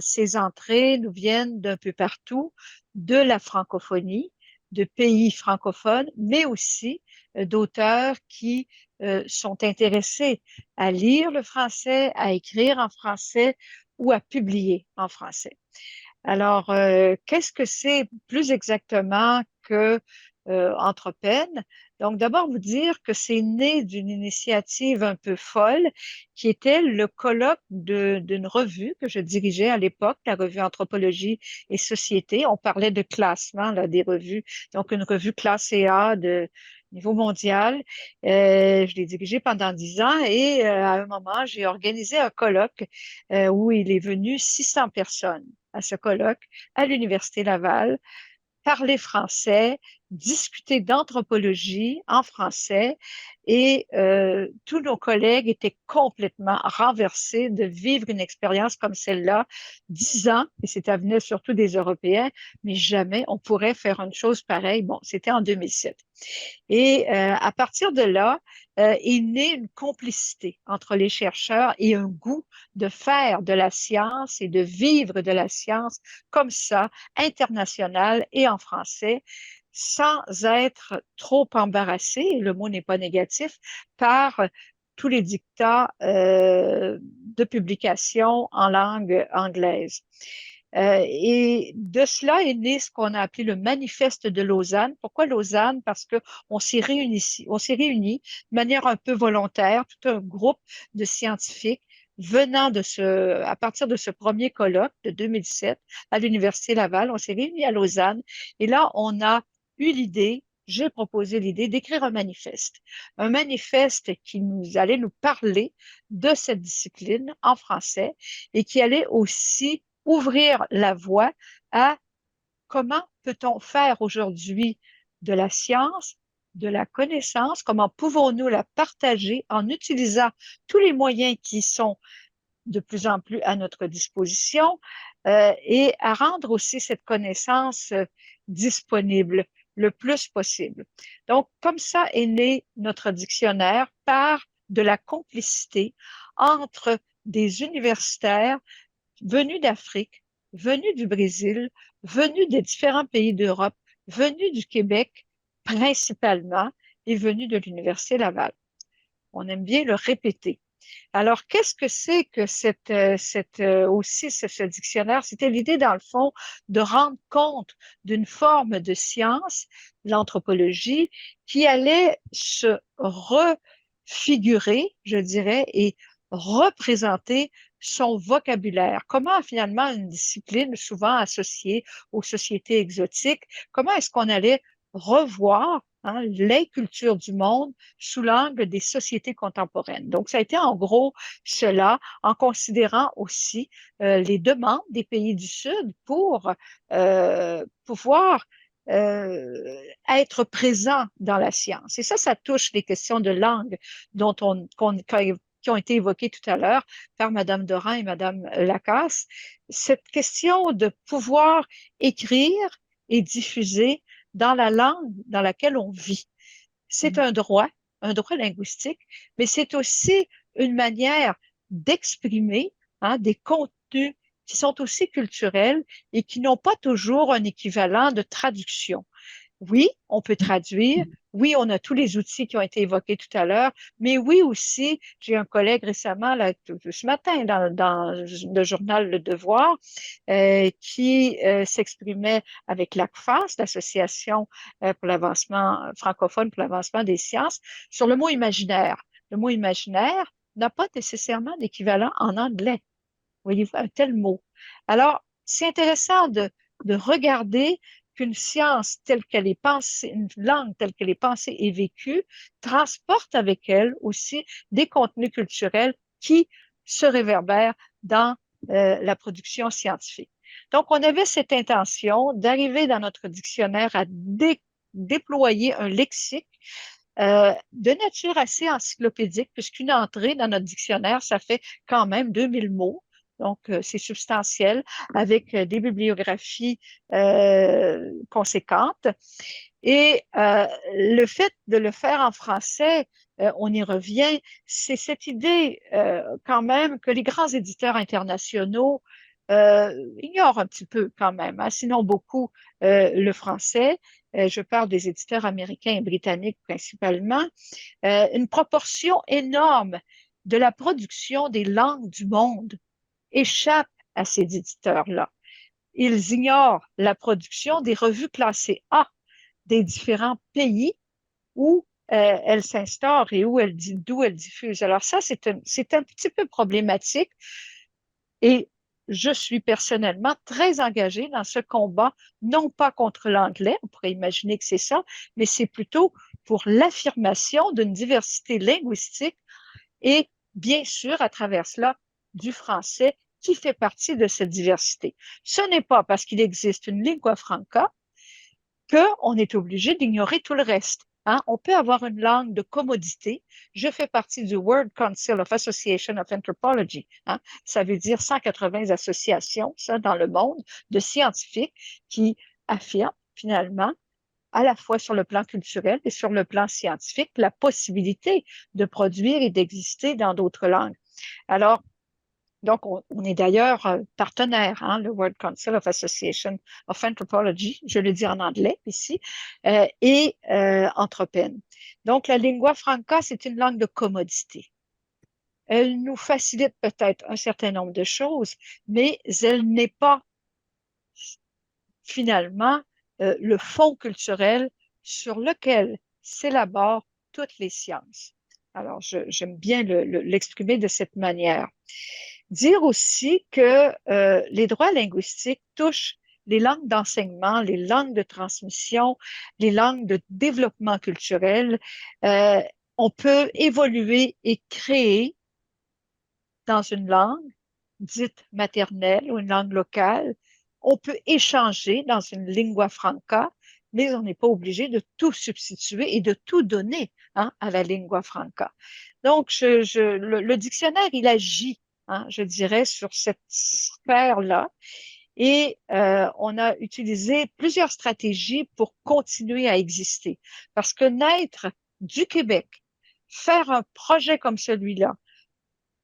ces entrées nous viennent d'un peu partout, de la francophonie, de pays francophones, mais aussi d'auteurs qui sont intéressés à lire le français, à écrire en français ou à publier en français. Alors, qu'est-ce que c'est plus exactement que Entrepen? Donc, d'abord, vous dire que c'est né d'une initiative un peu folle qui était le colloque d'une revue que je dirigeais à l'époque, la revue Anthropologie et Société. On parlait de classement là, des revues, donc une revue classée A de niveau mondial. Je l'ai dirigée pendant 10 ans et à un moment, j'ai organisé un colloque où il est venu 600 personnes à ce colloque à l'Université Laval, parler français, discuter d'anthropologie en français et tous nos collègues étaient complètement renversés de vivre une expérience comme celle-là, 10 ans, et c'était venu surtout des Européens, mais jamais on pourrait faire une chose pareille. Bon, c'était en 2007. Et à partir de là, est née une complicité entre les chercheurs et un goût de faire de la science et de vivre de la science comme ça, international et en français, sans être trop embarrassé, et le mot n'est pas négatif, par tous les dictats de publication en langue anglaise. Et de cela est né ce qu'on a appelé le manifeste de Lausanne. Pourquoi Lausanne? Parce que on s'est réunis de manière un peu volontaire, tout un groupe de scientifiques venant à partir de ce premier colloque de 2007 à l'Université Laval. On s'est réunis à Lausanne et là, on a eu l'idée, j'ai proposé l'idée d'écrire un manifeste. Un manifeste qui allait nous parler de cette discipline en français et qui allait aussi ouvrir la voie à comment peut-on faire aujourd'hui de la science, de la connaissance, comment pouvons-nous la partager en utilisant tous les moyens qui sont de plus en plus à notre disposition et à rendre aussi cette connaissance disponible le plus possible. Donc, comme ça est né notre dictionnaire par de la complicité entre des universitaires venus d'Afrique, venus du Brésil, venus des différents pays d'Europe, venus du Québec principalement et venus de l'Université Laval. On aime bien le répéter. Alors, qu'est-ce que c'est que ce dictionnaire? C'était l'idée, dans le fond, de rendre compte d'une forme de science, l'anthropologie, qui allait se refigurer, je dirais, et représenter son vocabulaire. Comment, finalement, une discipline souvent associée aux sociétés exotiques, comment est-ce qu'on allait revoir les cultures du monde sous l'angle des sociétés contemporaines. Donc, ça a été en gros cela, en considérant aussi les demandes des pays du Sud pour pouvoir être présent dans la science. Et ça touche les questions de langue qui ont été évoquées tout à l'heure par Madame Doran et Madame Lacasse. Cette question de pouvoir écrire et diffuser dans la langue dans laquelle on vit. C'est un droit linguistique, mais c'est aussi une manière d'exprimer des contenus qui sont aussi culturels et qui n'ont pas toujours un équivalent de traduction. Oui, on peut traduire. Oui, on a tous les outils qui ont été évoqués tout à l'heure. Mais oui aussi, j'ai un collègue récemment, là, ce matin, dans le journal Le Devoir, qui s'exprimait avec l'ACFAS, l'Association pour l'avancement francophone pour l'avancement des sciences, sur le mot imaginaire. Le mot imaginaire n'a pas nécessairement d'équivalent en anglais. Voyez-vous, un tel mot. Alors, c'est intéressant de regarder qu'une science telle qu'elle est pensée, une langue telle qu'elle est pensée et vécue, transporte avec elle aussi des contenus culturels qui se réverbèrent dans la production scientifique. Donc, on avait cette intention d'arriver dans notre dictionnaire à déployer un lexique de nature assez encyclopédique, puisqu'une entrée dans notre dictionnaire, ça fait quand même 2000 mots. Donc, c'est substantiel avec des bibliographies conséquentes. Et le fait de le faire en français, on y revient, c'est cette idée quand même que les grands éditeurs internationaux ignorent un petit peu quand même, hein, sinon beaucoup, le français. Je parle des éditeurs américains et britanniques principalement. Une proportion énorme de la production des langues du monde échappe à ces éditeurs-là. Ils ignorent la production des revues classées A des différents pays où elles s'instaurent et d'où elles diffusent. Alors ça, c'est un petit peu problématique et je suis personnellement très engagée dans ce combat, non pas contre l'anglais, on pourrait imaginer que c'est ça, mais c'est plutôt pour l'affirmation d'une diversité linguistique et bien sûr, à travers cela, du français qui fait partie de cette diversité. Ce n'est pas parce qu'il existe une lingua franca qu'on est obligé d'ignorer tout le reste. Hein? On peut avoir une langue de commodité. Je fais partie du World Council of Association of Anthropology. Hein? Ça veut dire 180 associations, ça, dans le monde, de scientifiques qui affirment finalement, à la fois sur le plan culturel et sur le plan scientifique, la possibilité de produire et d'exister dans d'autres langues. Alors, donc, on est d'ailleurs partenaire, hein, le World Council of Association of Anthropology, je le dis en anglais ici, et Anthropène. Donc, la lingua franca, c'est une langue de commodité. Elle nous facilite peut-être un certain nombre de choses, mais elle n'est pas finalement le fond culturel sur lequel s'élaborent toutes les sciences. Alors, j'aime bien l'exprimer de cette manière. Dire aussi que les droits linguistiques touchent les langues d'enseignement, les langues de transmission, les langues de développement culturel. On peut évoluer et créer dans une langue dite maternelle ou une langue locale. On peut échanger dans une lingua franca, mais on n'est pas obligé de tout substituer et de tout donner hein, à la lingua franca. Donc, le dictionnaire, il agit, hein, je dirais, sur cette sphère-là. Et on a utilisé plusieurs stratégies pour continuer à exister. Parce que naître du Québec, faire un projet comme celui-là,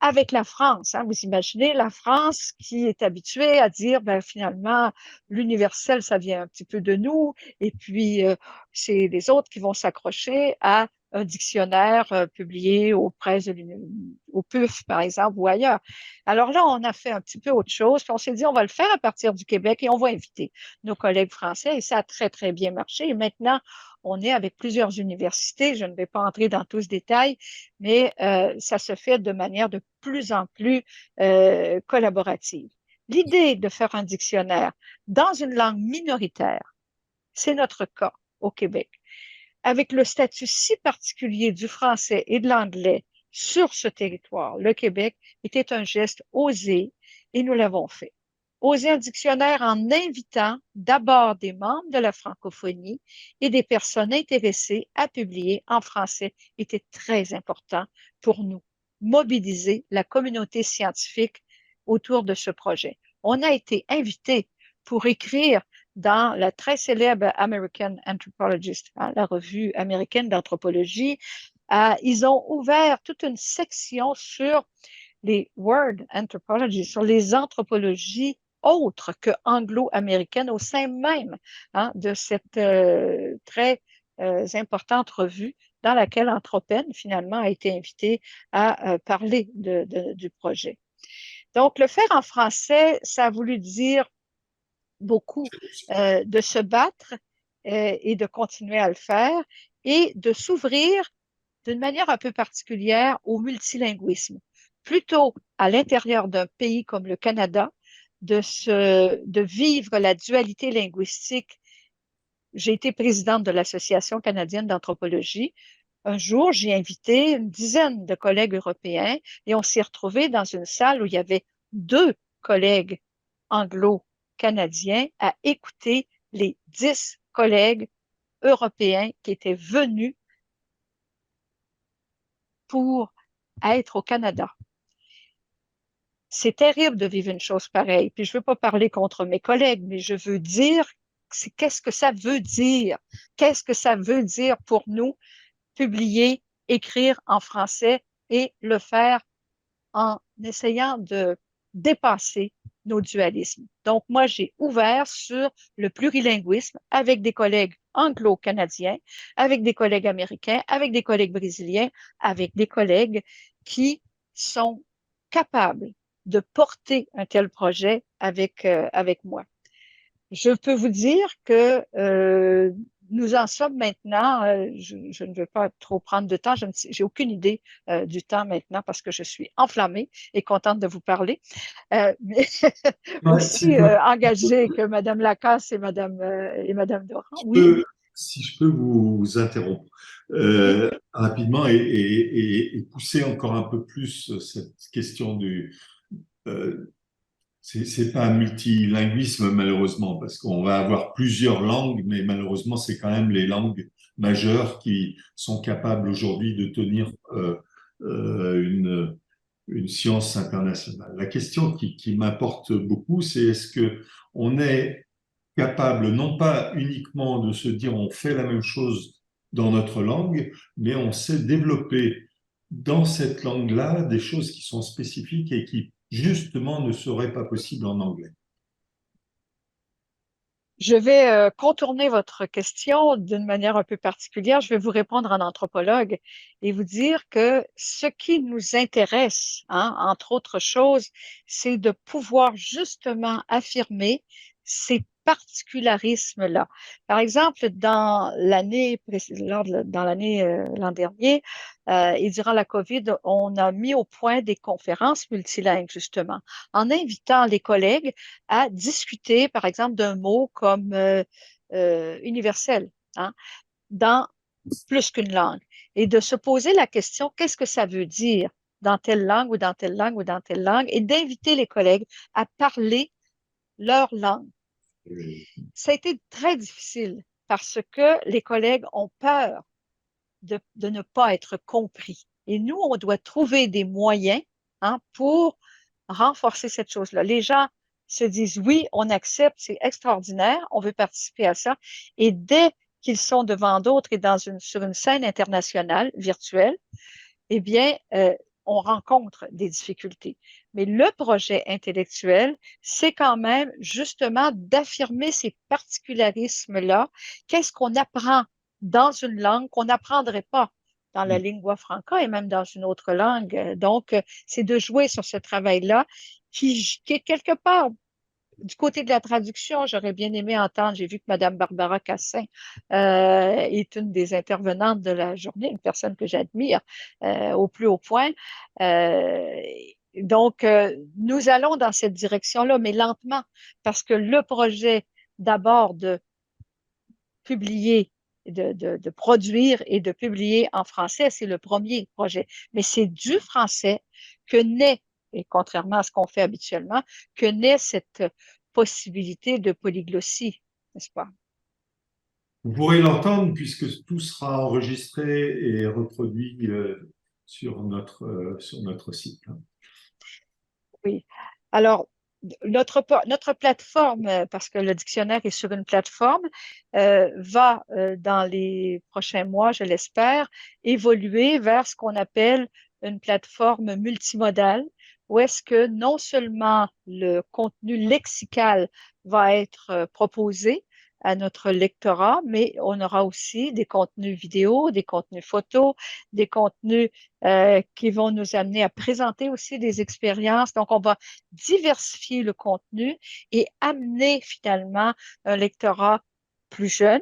avec la France. Hein. Vous imaginez la France qui est habituée à dire, ben, finalement, l'universel, ça vient un petit peu de nous, et puis c'est les autres qui vont s'accrocher à un dictionnaire publié aux presses au PUF, par exemple, ou ailleurs. Alors là, on a fait un petit peu autre chose, puis on s'est dit, on va le faire à partir du Québec et on va inviter nos collègues français, et ça a très, très bien marché. Et maintenant, on est avec plusieurs universités, je ne vais pas entrer dans tous les détails, mais ça se fait de manière de plus en plus collaborative. L'idée de faire un dictionnaire dans une langue minoritaire, c'est notre cas au Québec. Avec le statut si particulier du français et de l'anglais sur ce territoire, le Québec était un geste osé et nous l'avons fait. Oser un dictionnaire en invitant d'abord des membres de la francophonie et des personnes intéressées à publier en français était très important pour nous. Mobiliser la communauté scientifique autour de ce projet. On a été invités pour écrire dans la très célèbre American Anthropologist, hein, la revue américaine d'anthropologie. Ils ont ouvert toute une section sur les World Anthropology, sur les anthropologies autres que anglo-américaines au sein même hein, de cette très importante revue dans laquelle Anthropène finalement a été invité à parler du projet. Donc, le faire en français, ça a voulu dire beaucoup de se battre et de continuer à le faire et de s'ouvrir d'une manière un peu particulière au multilinguisme. Plutôt à l'intérieur d'un pays comme le Canada, de vivre la dualité linguistique. J'ai été présidente de l'Association canadienne d'anthropologie. Un jour, j'ai invité une dizaine de collègues européens et on s'est retrouvés dans une salle où il y avait 2 collègues anglo-canadiens à écouter les 10 collègues européens qui étaient venus pour être au Canada. c'est terrible de vivre une chose pareille. Puis je veux pas parler contre mes collègues, mais je veux dire, qu'est-ce que ça veut dire? Qu'est-ce que ça veut dire pour nous publier, écrire en français et le faire en essayant de dépasser nos dualismes. Donc, moi, j'ai ouvert sur le plurilinguisme avec des collègues anglo-canadiens, avec des collègues américains, avec des collègues brésiliens, avec des collègues qui sont capables de porter un tel projet avec moi. Je peux vous dire que nous en sommes maintenant, je ne veux pas trop prendre de temps, j'ai aucune idée du temps maintenant parce que je suis enflammée et contente de vous parler, mais Ouais, aussi engagée que Madame Lacasse et Madame Doran. Oui, si je peux vous interrompre oui. rapidement et pousser encore un peu plus cette question du, euh, c'est pas un multilinguisme malheureusement, parce qu'on va avoir plusieurs langues, mais malheureusement, c'est quand même les langues majeures qui sont capables aujourd'hui de tenir une science internationale. La question qui m'importe beaucoup, c'est est-ce que on est capable non pas uniquement de se dire on fait la même chose dans notre langue, mais on sait développer dans cette langue-là des choses qui sont spécifiques et qui justement ne seraient pas possibles en anglais. Je vais contourner votre question d'une manière un peu particulière. Je vais vous répondre en anthropologue et vous dire que ce qui nous intéresse, hein, entre autres choses, c'est de pouvoir justement affirmer ces particularismes-là. Par exemple, l'an dernier, et durant la COVID, on a mis au point des conférences multilingues, justement, en invitant les collègues à discuter, par exemple, d'un mot comme universel, hein, dans plus qu'une langue, et de se poser la question, qu'est-ce que ça veut dire dans telle langue ou dans telle langue ou dans telle langue, et d'inviter les collègues à parler leur langue. Ça a été très difficile parce que les collègues ont peur de ne pas être compris. Et nous, on doit trouver des moyens, hein, pour renforcer cette chose-là. Les gens se disent, oui, on accepte, c'est extraordinaire, on veut participer à ça. Et dès qu'ils sont devant d'autres et sur une scène internationale, virtuelle, eh bien, on rencontre des difficultés. Mais le projet intellectuel, c'est quand même justement d'affirmer ces particularismes-là. Qu'est-ce qu'on apprend dans une langue qu'on n'apprendrait pas dans la lingua franca et même dans une autre langue. Donc, c'est de jouer sur ce travail-là qui est quelque part du côté de la traduction, j'aurais bien aimé entendre, j'ai vu que Mme Barbara Cassin est une des intervenantes de la journée, une personne que j'admire au plus haut point. Euh, donc, nous allons dans cette direction-là, mais lentement, parce que le projet d'abord de publier, de produire et de publier en français, c'est le premier projet. Mais c'est du français que naît, et contrairement à ce qu'on fait habituellement, que naît cette possibilité de polyglossie, n'est-ce pas? Vous pourrez l'entendre puisque tout sera enregistré et reproduit sur notre site. Oui. Alors, notre plateforme, parce que le dictionnaire est sur une plateforme, va, dans les prochains mois, je l'espère, évoluer vers ce qu'on appelle une plateforme multimodale, où est-ce que non seulement le contenu lexical va être proposé à notre lectorat, mais on aura aussi des contenus vidéo, des contenus photos, des contenus qui vont nous amener à présenter aussi des expériences. Donc, on va diversifier le contenu et amener finalement un lectorat plus jeune,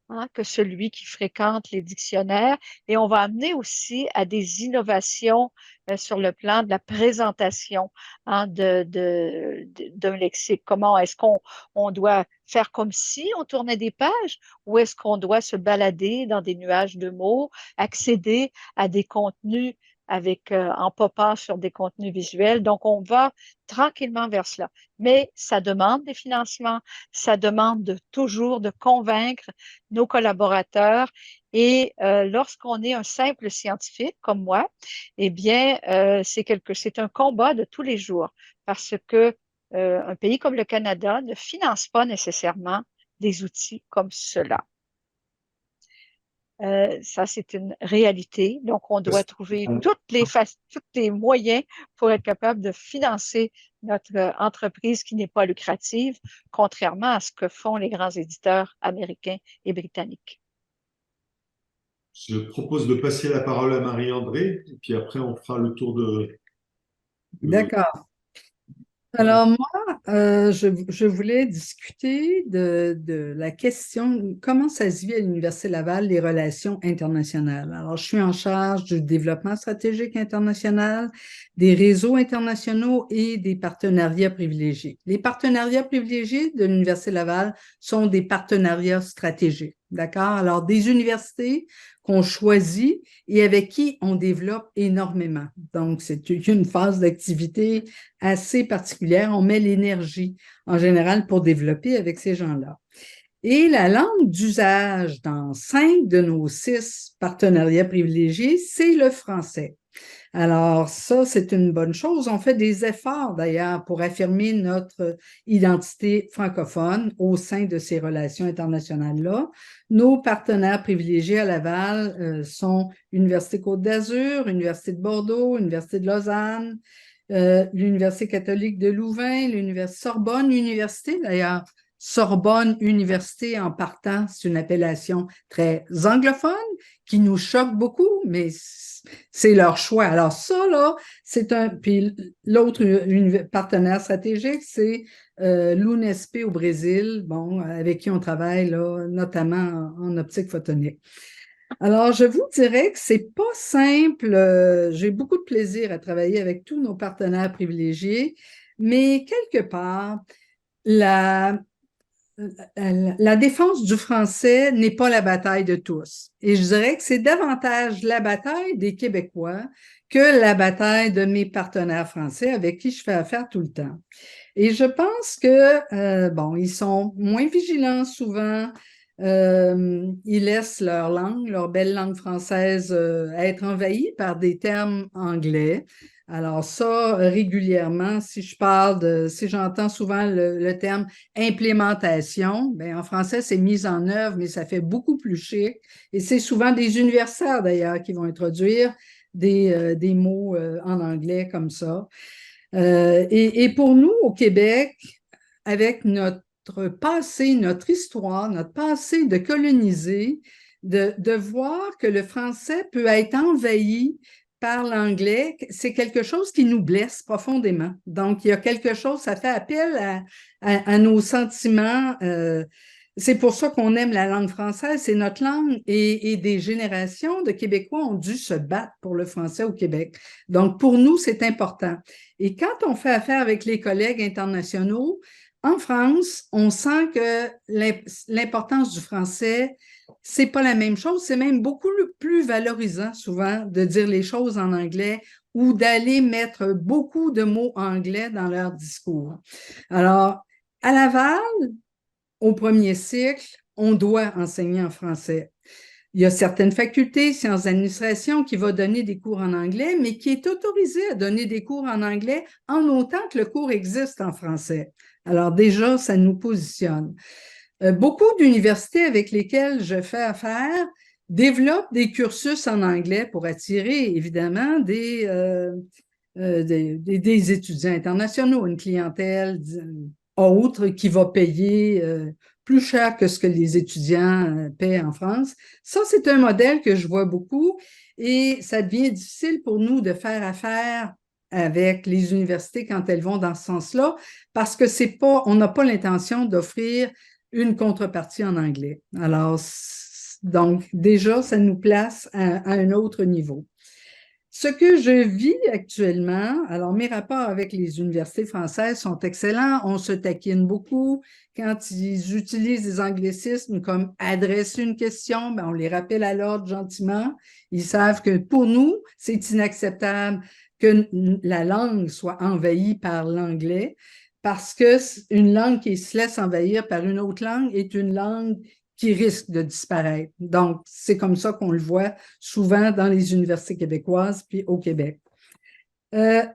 hein, que celui qui fréquente les dictionnaires. Et on va amener aussi à des innovations sur le plan de la présentation, hein, d'un lexique. Comment est-ce qu'on doit faire comme si on tournait des pages ou est-ce qu'on doit se balader dans des nuages de mots, accéder à des contenus en popant sur des contenus visuels. Donc, on va tranquillement vers cela. Mais ça demande des financements, ça demande toujours de convaincre nos collaborateurs. Et lorsqu'on est un simple scientifique comme moi, eh bien, c'est un combat de tous les jours parce que un pays comme le Canada ne finance pas nécessairement des outils comme cela. Ça, c'est une réalité. Donc, on doit trouver tous les moyens pour être capable de financer notre entreprise qui n'est pas lucrative, contrairement à ce que font les grands éditeurs américains et britanniques. Je propose de passer la parole à Marie-André, et puis après, on fera le tour D'accord. Alors moi, je voulais discuter de la question comment ça se vit à l'Université Laval, les relations internationales. Alors, je suis en charge du développement stratégique international, des réseaux internationaux et des partenariats privilégiés. Les partenariats privilégiés de l'Université Laval sont des partenariats stratégiques, d'accord? Alors, des universités qu'on choisit et avec qui on développe énormément. Donc, c'est une phase d'activité assez particulière. On met l'énergie en général pour développer avec ces gens-là. Et la langue d'usage dans 5 de nos 6 partenariats privilégiés, c'est le français. Alors ça, c'est une bonne chose. On fait des efforts d'ailleurs pour affirmer notre identité francophone au sein de ces relations internationales-là. Nos partenaires privilégiés à Laval sont Université Côte d'Azur, Université de Bordeaux, Université de Lausanne, l'Université catholique de Louvain, l'Université Sorbonne Université d'ailleurs. Sorbonne Université en partant, c'est une appellation très anglophone qui nous choque beaucoup, mais c'est leur choix. Alors ça, là, puis l'autre partenaire stratégique, c'est l'UNESP au Brésil, bon, avec qui on travaille là, notamment en optique photonique. Alors, je vous dirais que c'est pas simple. J'ai beaucoup de plaisir à travailler avec tous nos partenaires privilégiés, mais quelque part, la défense du français n'est pas la bataille de tous. Et je dirais que c'est davantage la bataille des Québécois que la bataille de mes partenaires français avec qui je fais affaire tout le temps. Et je pense que, bon, ils sont moins vigilants souvent. Ils laissent leur langue, leur belle langue française, être envahie par des termes anglais. Alors ça, régulièrement, si j'entends souvent le terme implémentation, bien, en français, c'est mise en œuvre, mais ça fait beaucoup plus chic. Et c'est souvent des universitaires, d'ailleurs, qui vont introduire des mots en anglais comme ça. Et pour nous, au Québec, avec notre passé, notre histoire, notre passé de coloniser, de voir que le français peut être envahi par l'anglais, c'est quelque chose qui nous blesse profondément. Donc, il y a quelque chose, ça fait appel à nos sentiments. C'est pour ça qu'on aime la langue française, c'est notre langue et des générations de Québécois ont dû se battre pour le français au Québec. Donc, pour nous, c'est important. Et quand on fait affaire avec les collègues internationaux, en France, on sent que l'importance du français, c'est pas la même chose, c'est même beaucoup plus valorisant souvent de dire les choses en anglais ou d'aller mettre beaucoup de mots anglais dans leur discours. Alors, à Laval, au premier cycle, on doit enseigner en français. Il y a certaines facultés, sciences d'administration, qui vont donner des cours en anglais, mais qui est autorisée à donner des cours en anglais en autant que le cours existe en français. Alors déjà, ça nous positionne. Beaucoup d'universités avec lesquelles je fais affaire développent des cursus en anglais pour attirer, évidemment, des étudiants internationaux, une clientèle autre qui va payer plus cher que ce que les étudiants paient en France. Ça, c'est un modèle que je vois beaucoup et ça devient difficile pour nous de faire affaire avec les universités quand elles vont dans ce sens-là parce que on n'a pas l'intention d'offrir une contrepartie en anglais. Alors, donc, déjà, ça nous place à un autre niveau. Ce que je vis actuellement, alors mes rapports avec les universités françaises sont excellents, on se taquine beaucoup. Quand ils utilisent des anglicismes comme adresser une question, ben on les rappelle à l'ordre gentiment. Ils savent que pour nous, c'est inacceptable que la langue soit envahie par l'anglais parce que une langue qui se laisse envahir par une autre langue est une langue qui risque de disparaître. Donc, c'est comme ça qu'on le voit souvent dans les universités québécoises puis au Québec. Il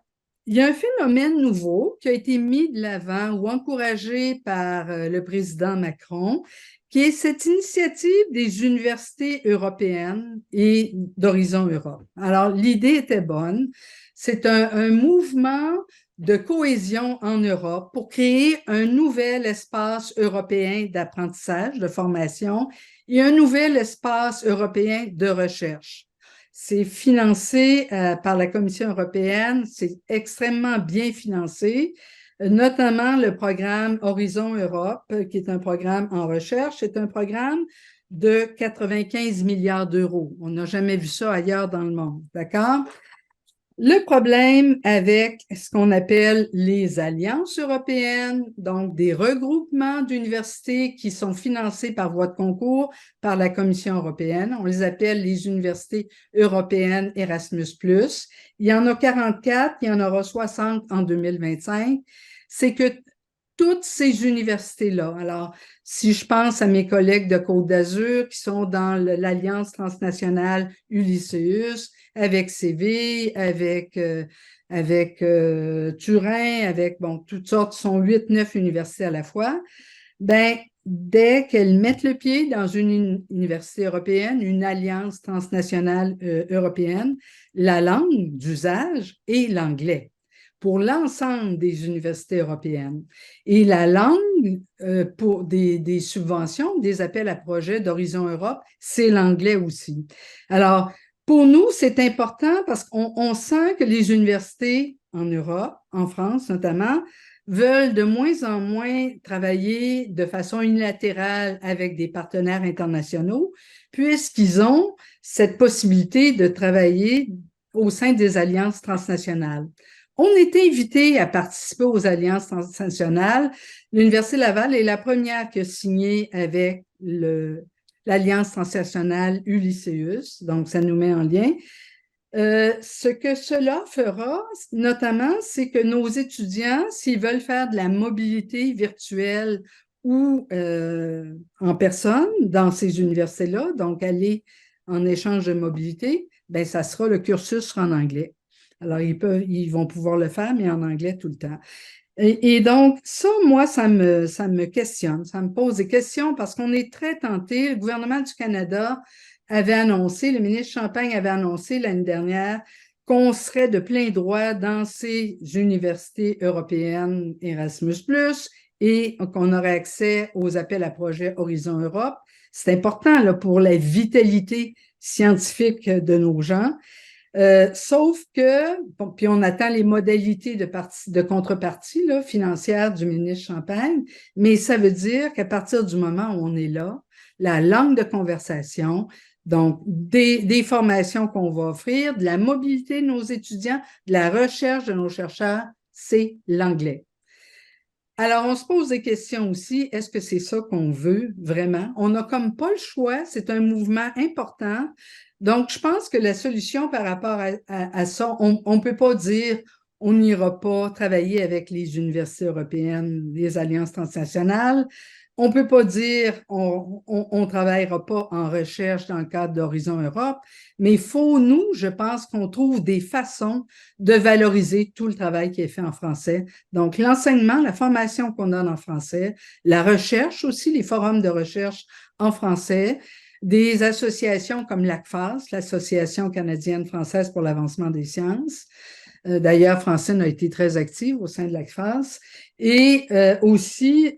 y a un phénomène nouveau qui a été mis de l'avant ou encouragé par le président Macron, qui est cette initiative des universités européennes et d'Horizon Europe. Alors, l'idée était bonne. C'est un mouvement de cohésion en Europe pour créer un nouvel espace européen d'apprentissage, de formation et un nouvel espace européen de recherche. C'est financé par la Commission européenne, c'est extrêmement bien financé, notamment le programme Horizon Europe, qui est un programme en recherche. C'est un programme de 95 milliards d'euros. On n'a jamais vu ça ailleurs dans le monde, d'accord? Le problème avec ce qu'on appelle les alliances européennes, donc des regroupements d'universités qui sont financés par voie de concours par la Commission européenne, on les appelle les universités européennes Erasmus+. Il y en a 44, il y en aura 60 en 2025. C'est que toutes ces universités-là, alors si je pense à mes collègues de Côte d'Azur qui sont dans l'Alliance transnationale Ulysseus, avec CV, avec Turin, avec, bon, toutes sortes, sont 8-9 universités à la fois, ben, dès qu'elles mettent le pied dans une université européenne, une alliance transnationale européenne, la langue d'usage est l'anglais pour l'ensemble des universités européennes. Et la langue pour des subventions, des appels à projets d'Horizon Europe, c'est l'anglais aussi. Alors, pour nous, c'est important parce qu'on sent que les universités en Europe, en France notamment, veulent de moins en moins travailler de façon unilatérale avec des partenaires internationaux, puisqu'ils ont cette possibilité de travailler au sein des alliances transnationales. On était invité à participer aux alliances transnationales. L'Université Laval est la première qui a signé avec l'Alliance transnationale Ulysseus, donc ça nous met en lien. Ce que cela fera, notamment, c'est que nos étudiants, s'ils veulent faire de la mobilité virtuelle ou en personne dans ces universités-là, donc aller en échange de mobilité, ben ça sera le cursus sera en anglais. Alors, ils vont pouvoir le faire, mais en anglais tout le temps. Et donc, ça, moi, ça me questionne, ça me pose des questions parce qu'on est très tenté. Le gouvernement du Canada avait annoncé, le ministre Champagne avait annoncé l'année dernière qu'on serait de plein droit dans ces universités européennes Erasmus+, et qu'on aurait accès aux appels à projets Horizon Europe. C'est important là, pour la vitalité scientifique de nos gens. Sauf que, bon, puis on attend les modalités de contrepartie là, financière du ministre Champagne, mais ça veut dire qu'à partir du moment où on est là, la langue de conversation, donc des formations qu'on va offrir, de la mobilité de nos étudiants, de la recherche de nos chercheurs, c'est l'anglais. Alors, on se pose des questions aussi. Est-ce que c'est ça qu'on veut vraiment? On n'a comme pas le choix. C'est un mouvement important. Donc, je pense que la solution par rapport à ça, on ne peut pas dire on n'ira pas travailler avec les universités européennes, les alliances transnationales. On ne peut pas dire on ne travaillera pas en recherche dans le cadre d'Horizon Europe, mais il faut, nous, je pense qu'on trouve des façons de valoriser tout le travail qui est fait en français. Donc, l'enseignement, la formation qu'on donne en français, la recherche aussi, les forums de recherche en français, des associations comme l'ACFAS, l'Association canadienne-française pour l'avancement des sciences. D'ailleurs, Francine a été très active au sein de l'ACFAS. Et aussi,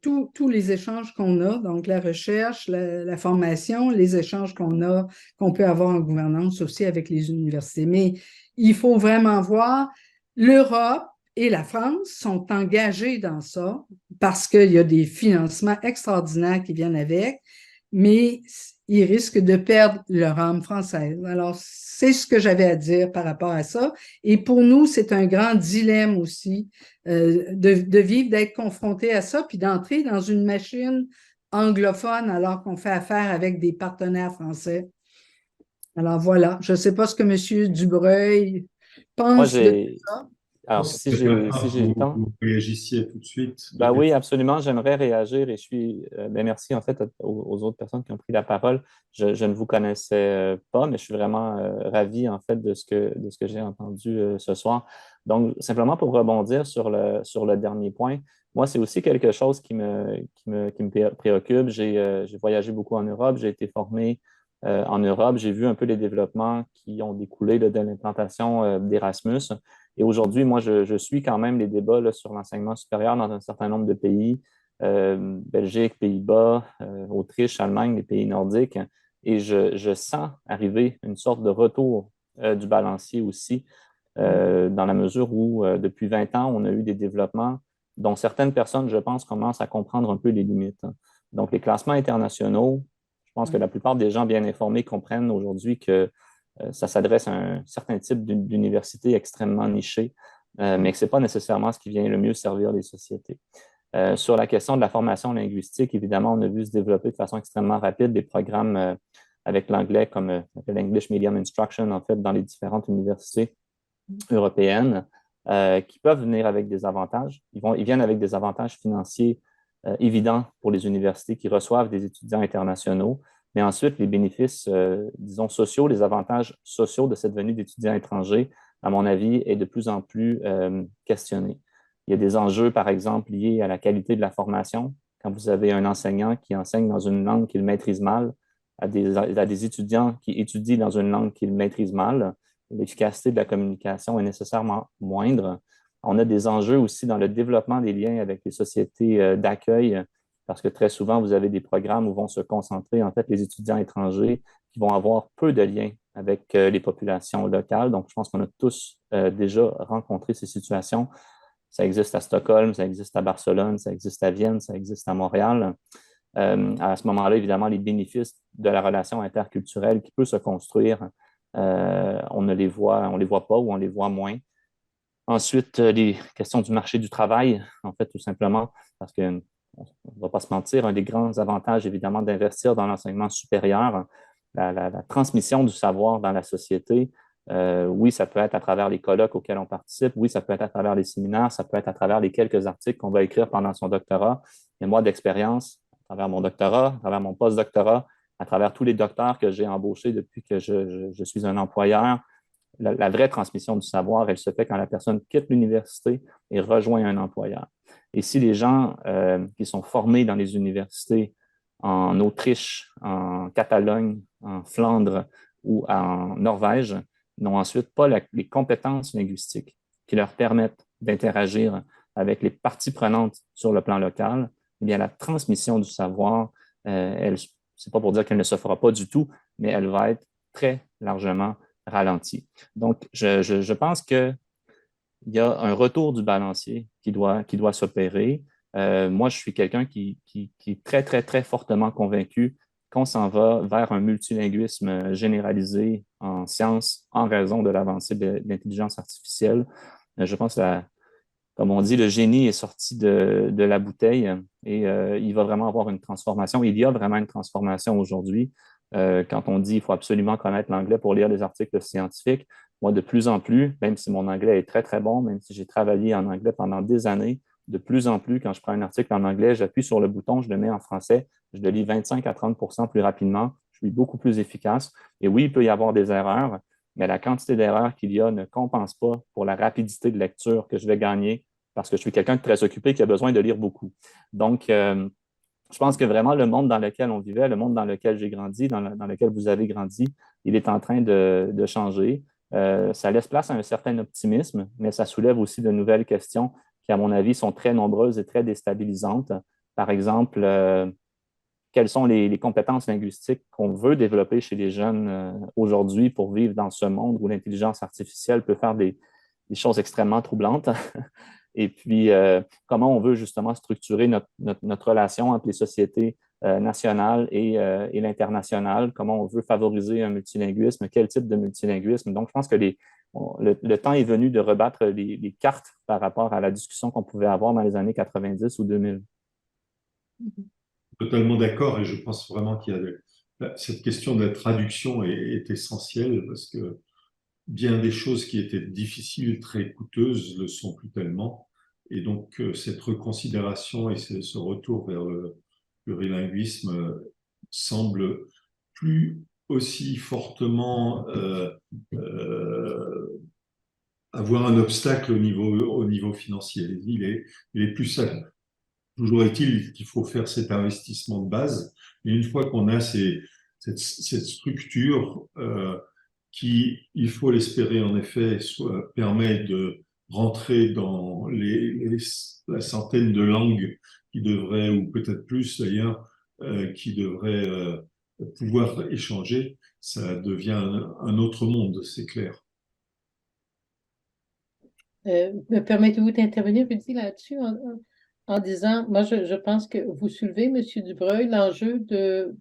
tous les échanges qu'on a, donc la recherche, la formation, les échanges qu'on peut avoir en gouvernance aussi avec les universités. Mais il faut vraiment voir, l'Europe et la France sont engagés dans ça parce qu'il y a des financements extraordinaires qui viennent avec, mais ils risquent de perdre leur âme française. Alors, c'est ce que j'avais à dire par rapport à ça. Et pour nous, c'est un grand dilemme aussi de vivre, d'être confronté à ça, puis d'entrer dans une machine anglophone alors qu'on fait affaire avec des partenaires français. Alors voilà, je ne sais pas ce que M. Dubreuil Moi, pense de j'ai. ça. Alors, si j'ai le temps. Vous réagissiez tout de suite. Ben oui, absolument. J'aimerais réagir et je suis. Ben merci en fait aux autres personnes qui ont pris la parole. Je ne vous connaissais pas, mais je suis vraiment ravi en fait de ce que j'ai entendu ce soir. Donc, simplement pour rebondir sur le dernier point, moi, c'est aussi quelque chose qui me préoccupe. J'ai voyagé beaucoup en Europe, j'ai été formé en Europe, j'ai vu un peu les développements qui ont découlé de l'implantation d'Erasmus. Et aujourd'hui, moi, je suis quand même les débats là, sur l'enseignement supérieur dans un certain nombre de pays, Belgique, Pays-Bas, Autriche, Allemagne, les pays nordiques. Et je sens arriver une sorte de retour du balancier aussi, dans la mesure où, depuis 20 ans, on a eu des développements dont certaines personnes, je pense, commencent à comprendre un peu les limites. Donc, les classements internationaux, je pense que la plupart des gens bien informés comprennent aujourd'hui que ça s'adresse à un certain type d'université extrêmement nichée, mais que ce n'est pas nécessairement ce qui vient le mieux servir les sociétés. Sur la question de la formation linguistique, évidemment, on a vu se développer de façon extrêmement rapide des programmes avec l'anglais comme l'English Medium Instruction, en fait, dans les différentes universités européennes, qui peuvent venir avec des avantages. Ils viennent avec des avantages financiers évidents pour les universités qui reçoivent des étudiants internationaux. Mais ensuite, les bénéfices, disons, sociaux, les avantages sociaux de cette venue d'étudiants étrangers, à mon avis, est de plus en plus questionné. Il y a des enjeux, par exemple, liés à la qualité de la formation. Quand vous avez un enseignant qui enseigne dans une langue qu'il maîtrise mal, à des étudiants qui étudient dans une langue qu'ils maîtrisent mal, l'efficacité de la communication est nécessairement moindre. On a des enjeux aussi dans le développement des liens avec les sociétés d'accueil, parce que très souvent, vous avez des programmes où vont se concentrer, en fait, les étudiants étrangers qui vont avoir peu de liens avec les populations locales. Donc, je pense qu'on a tous déjà rencontré ces situations. Ça existe à Stockholm, ça existe à Barcelone, ça existe à Vienne, ça existe à Montréal. À ce moment-là, évidemment, les bénéfices de la relation interculturelle qui peut se construire, on ne les voit pas ou on les voit moins. Ensuite, les questions du marché du travail, en fait, tout simplement, parce que on ne va pas se mentir, un des grands avantages, évidemment, d'investir dans l'enseignement supérieur, la transmission du savoir dans la société. Oui, ça peut être à travers les colloques auxquels on participe. Oui, ça peut être à travers les séminaires. Ça peut être à travers les quelques articles qu'on va écrire pendant son doctorat. Et moi, d'expérience, à travers mon doctorat, à travers mon post-doctorat, à travers tous les docteurs que j'ai embauchés depuis que je suis un employeur, la vraie transmission du savoir, elle se fait quand la personne quitte l'université et rejoint un employeur. Et si les gens qui sont formés dans les universités en Autriche, en Catalogne, en Flandre ou en Norvège n'ont ensuite pas les compétences linguistiques qui leur permettent d'interagir avec les parties prenantes sur le plan local, eh bien, la transmission du savoir, c'est pas pour dire qu'elle ne se fera pas du tout, mais elle va être très largement ralentie. Donc, je pense qu'il y a un retour du balancier qui doit s'opérer. Moi, je suis quelqu'un qui est très, très, très fortement convaincu qu'on s'en va vers un multilinguisme généralisé en sciences en raison de l'avancée de l'intelligence artificielle. Je pense que, comme on dit, le génie est sorti de la bouteille et il va vraiment avoir une transformation. Il y a vraiment une transformation aujourd'hui. Quand on dit qu'il faut absolument connaître l'anglais pour lire des articles scientifiques, moi, de plus en plus, même si mon anglais est très, très bon, même si j'ai travaillé en anglais pendant des années, de plus en plus, quand je prends un article en anglais, j'appuie sur le bouton, je le mets en français, je le lis 25 à 30 plus rapidement, je suis beaucoup plus efficace. Et oui, il peut y avoir des erreurs, mais la quantité d'erreurs qu'il y a ne compense pas pour la rapidité de lecture que je vais gagner parce que je suis quelqu'un de très occupé qui a besoin de lire beaucoup. Donc, je pense que vraiment le monde dans lequel on vivait, le monde dans lequel j'ai grandi, dans lequel vous avez grandi, il est en train de changer. Ça laisse place à un certain optimisme, mais ça soulève aussi de nouvelles questions qui, à mon avis, sont très nombreuses et très déstabilisantes. Par exemple, quelles sont les compétences linguistiques qu'on veut développer chez les jeunes aujourd'hui pour vivre dans ce monde où l'intelligence artificielle peut faire des choses extrêmement troublantes. Et puis, comment on veut justement structurer notre relation entre les sociétés national et l'international, comment on veut favoriser un multilinguisme, quel type de multilinguisme. Donc, je pense que le temps est venu de rebattre les cartes par rapport à la discussion qu'on pouvait avoir dans les années 90 ou 2000. Totalement d'accord, et je pense vraiment qu'il y a cette question de la traduction est essentielle parce que bien des choses qui étaient difficiles, très coûteuses, le sont plus tellement. Et donc, cette reconsidération et ce retour vers le plurilinguisme semble plus aussi fortement avoir un obstacle au niveau financier. Il est plus simple. Toujours est-il qu'il faut faire cet investissement de base. Et une fois qu'on a cette structure qui, il faut l'espérer en effet, permet de rentrer dans la centaine de langues qui devraient, ou peut-être plus d'ailleurs, qui devraient pouvoir échanger, ça devient un autre monde, c'est clair. Me permettez-vous d'intervenir, Rudy, là-dessus en disant, moi, je pense que vous soulevez, M. Dubreuil, l'enjeu de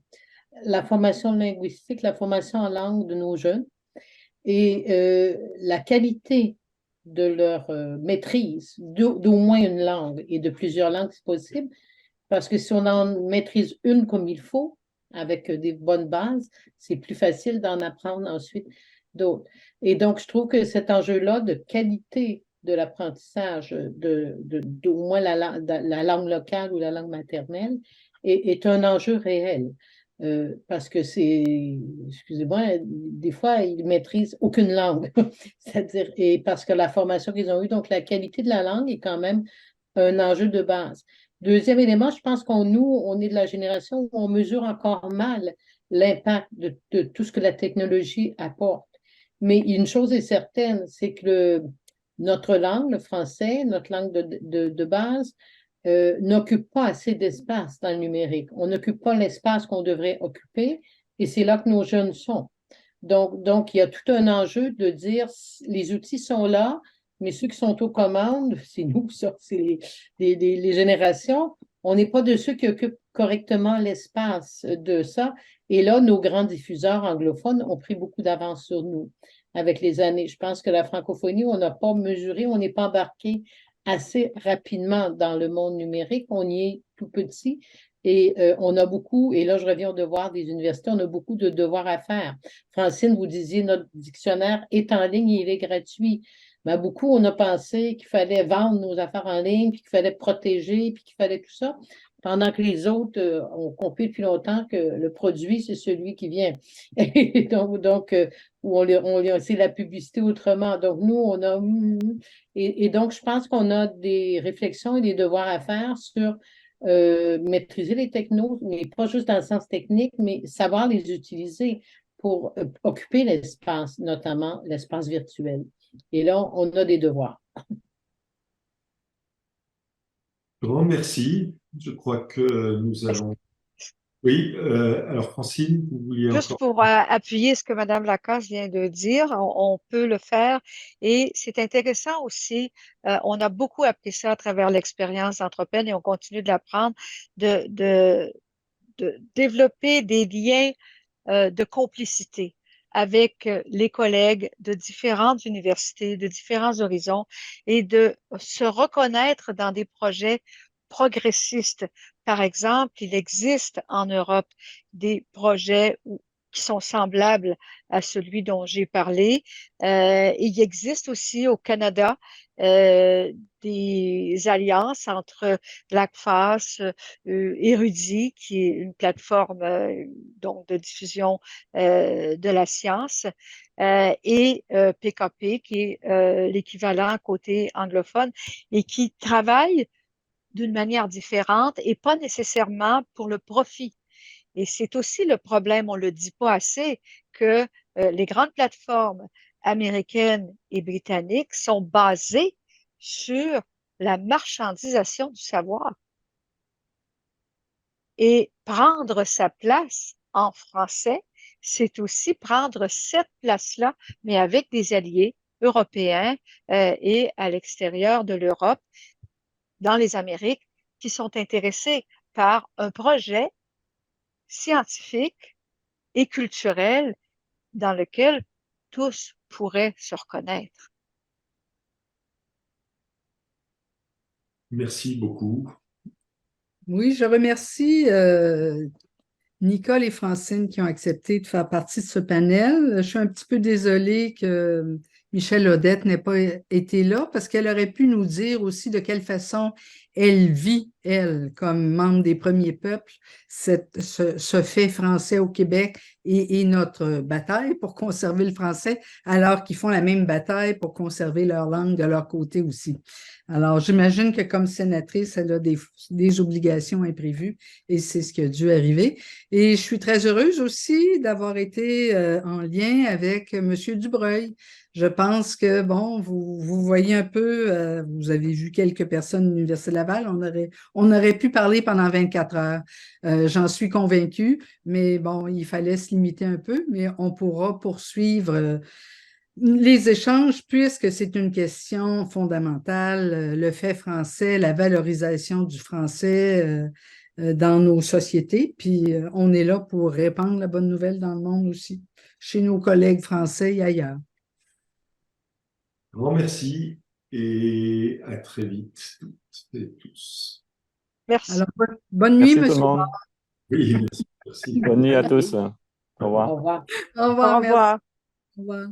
la formation linguistique, la formation en langue de nos jeunes et la qualité de leur maîtrise d'au moins une langue et de plusieurs langues si possible, parce que si on en maîtrise une comme il faut, avec des bonnes bases, c'est plus facile d'en apprendre ensuite d'autres. Et donc, je trouve que cet enjeu-là de qualité de l'apprentissage d'au moins la langue locale ou la langue maternelle est un enjeu réel. Parce que excusez-moi, des fois, ils maîtrisent aucune langue. C'est-à-dire, et parce que la formation qu'ils ont eue, donc la qualité de la langue est quand même un enjeu de base. Deuxième élément, je pense on est de la génération où on mesure encore mal l'impact de tout ce que la technologie apporte. Mais une chose est certaine, c'est que notre langue, le français, notre langue de base, n'occupe pas assez d'espace dans le numérique. On n'occupe pas l'espace qu'on devrait occuper et c'est là que nos jeunes sont. Donc, il y a tout un enjeu de dire les outils sont là, mais ceux qui sont aux commandes, c'est nous, ça, c'est les générations. On n'est pas de ceux qui occupent correctement l'espace de ça. Et là, nos grands diffuseurs anglophones ont pris beaucoup d'avance sur nous avec les années. Je pense que la francophonie, on n'a pas mesuré, on n'est pas embarqué assez rapidement dans le monde numérique. On y est tout petit et on a beaucoup, et là je reviens aux devoirs des universités, on a beaucoup de devoirs à faire. Francine, vous disiez, notre dictionnaire est en ligne et il est gratuit. Mais beaucoup, on a pensé qu'il fallait vendre nos affaires en ligne, puis qu'il fallait protéger, puis qu'il fallait tout ça, pendant que les autres ont compris depuis longtemps que le produit, c'est celui qui vient. Et donc c'est la publicité autrement. Donc, nous, on a... Et donc, je pense qu'on a des réflexions et des devoirs à faire sur maîtriser les technos, mais pas juste dans le sens technique, mais savoir les utiliser pour occuper l'espace, notamment l'espace virtuel. Et là, on a des devoirs. Grand merci. Je crois que nous allons... Oui, alors Francine, vous vouliez Juste encore... pour appuyer ce que Mme Lacasse vient de dire, on peut le faire et c'est intéressant aussi. On a beaucoup appris ça à travers l'expérience d'Anthropène et on continue de l'apprendre, de développer des liens de complicité avec les collègues de différentes universités, de différents horizons et de se reconnaître dans des projets progressistes. Par exemple, il existe en Europe des projets qui sont semblables à celui dont j'ai parlé. Il existe aussi au Canada des alliances entre l'ACFAS, Érudit, qui est une plateforme donc de diffusion de la science, et PKP, qui est l'équivalent côté anglophone, et qui travaillent d'une manière différente et pas nécessairement pour le profit. Et c'est aussi le problème, on ne le dit pas assez, que les grandes plateformes américaines et britanniques sont basées sur la marchandisation du savoir. Et prendre sa place en français, c'est aussi prendre cette place-là, mais avec des alliés européens et à l'extérieur de l'Europe, dans les Amériques, qui sont intéressés par un projet scientifique et culturel dans lequel tous pourraient se reconnaître. Merci beaucoup. Oui, je remercie Nicole et Francine qui ont accepté de faire partie de ce panel. Je suis un petit peu désolée que Michèle Odette n'ait pas été là parce qu'elle aurait pu nous dire aussi de quelle façon elle vit, elle, comme membre des premiers peuples, ce fait français au Québec et notre bataille pour conserver le français, alors qu'ils font la même bataille pour conserver leur langue de leur côté aussi. Alors, j'imagine que comme sénatrice, elle a des obligations imprévues et c'est ce qui a dû arriver. Et je suis très heureuse aussi d'avoir été en lien avec M. Dubreuil. Je pense que, bon, vous voyez un peu, vous avez vu quelques personnes de l'Université Laval, on aurait pu parler pendant 24 heures. J'en suis convaincue, mais bon, il fallait se limiter un peu, mais on pourra poursuivre les échanges, puisque c'est une question fondamentale, le fait français, la valorisation du français dans nos sociétés, puis on est là pour répandre la bonne nouvelle dans le monde aussi, chez nos collègues français et ailleurs. Grand merci et à très vite toutes et tous. Merci. Alors, bonne nuit, Merci tout le monsieur. monde. Oui, merci. Bonne nuit à tous. Au revoir. Au revoir. Au revoir, Au merci. revoir. Au revoir.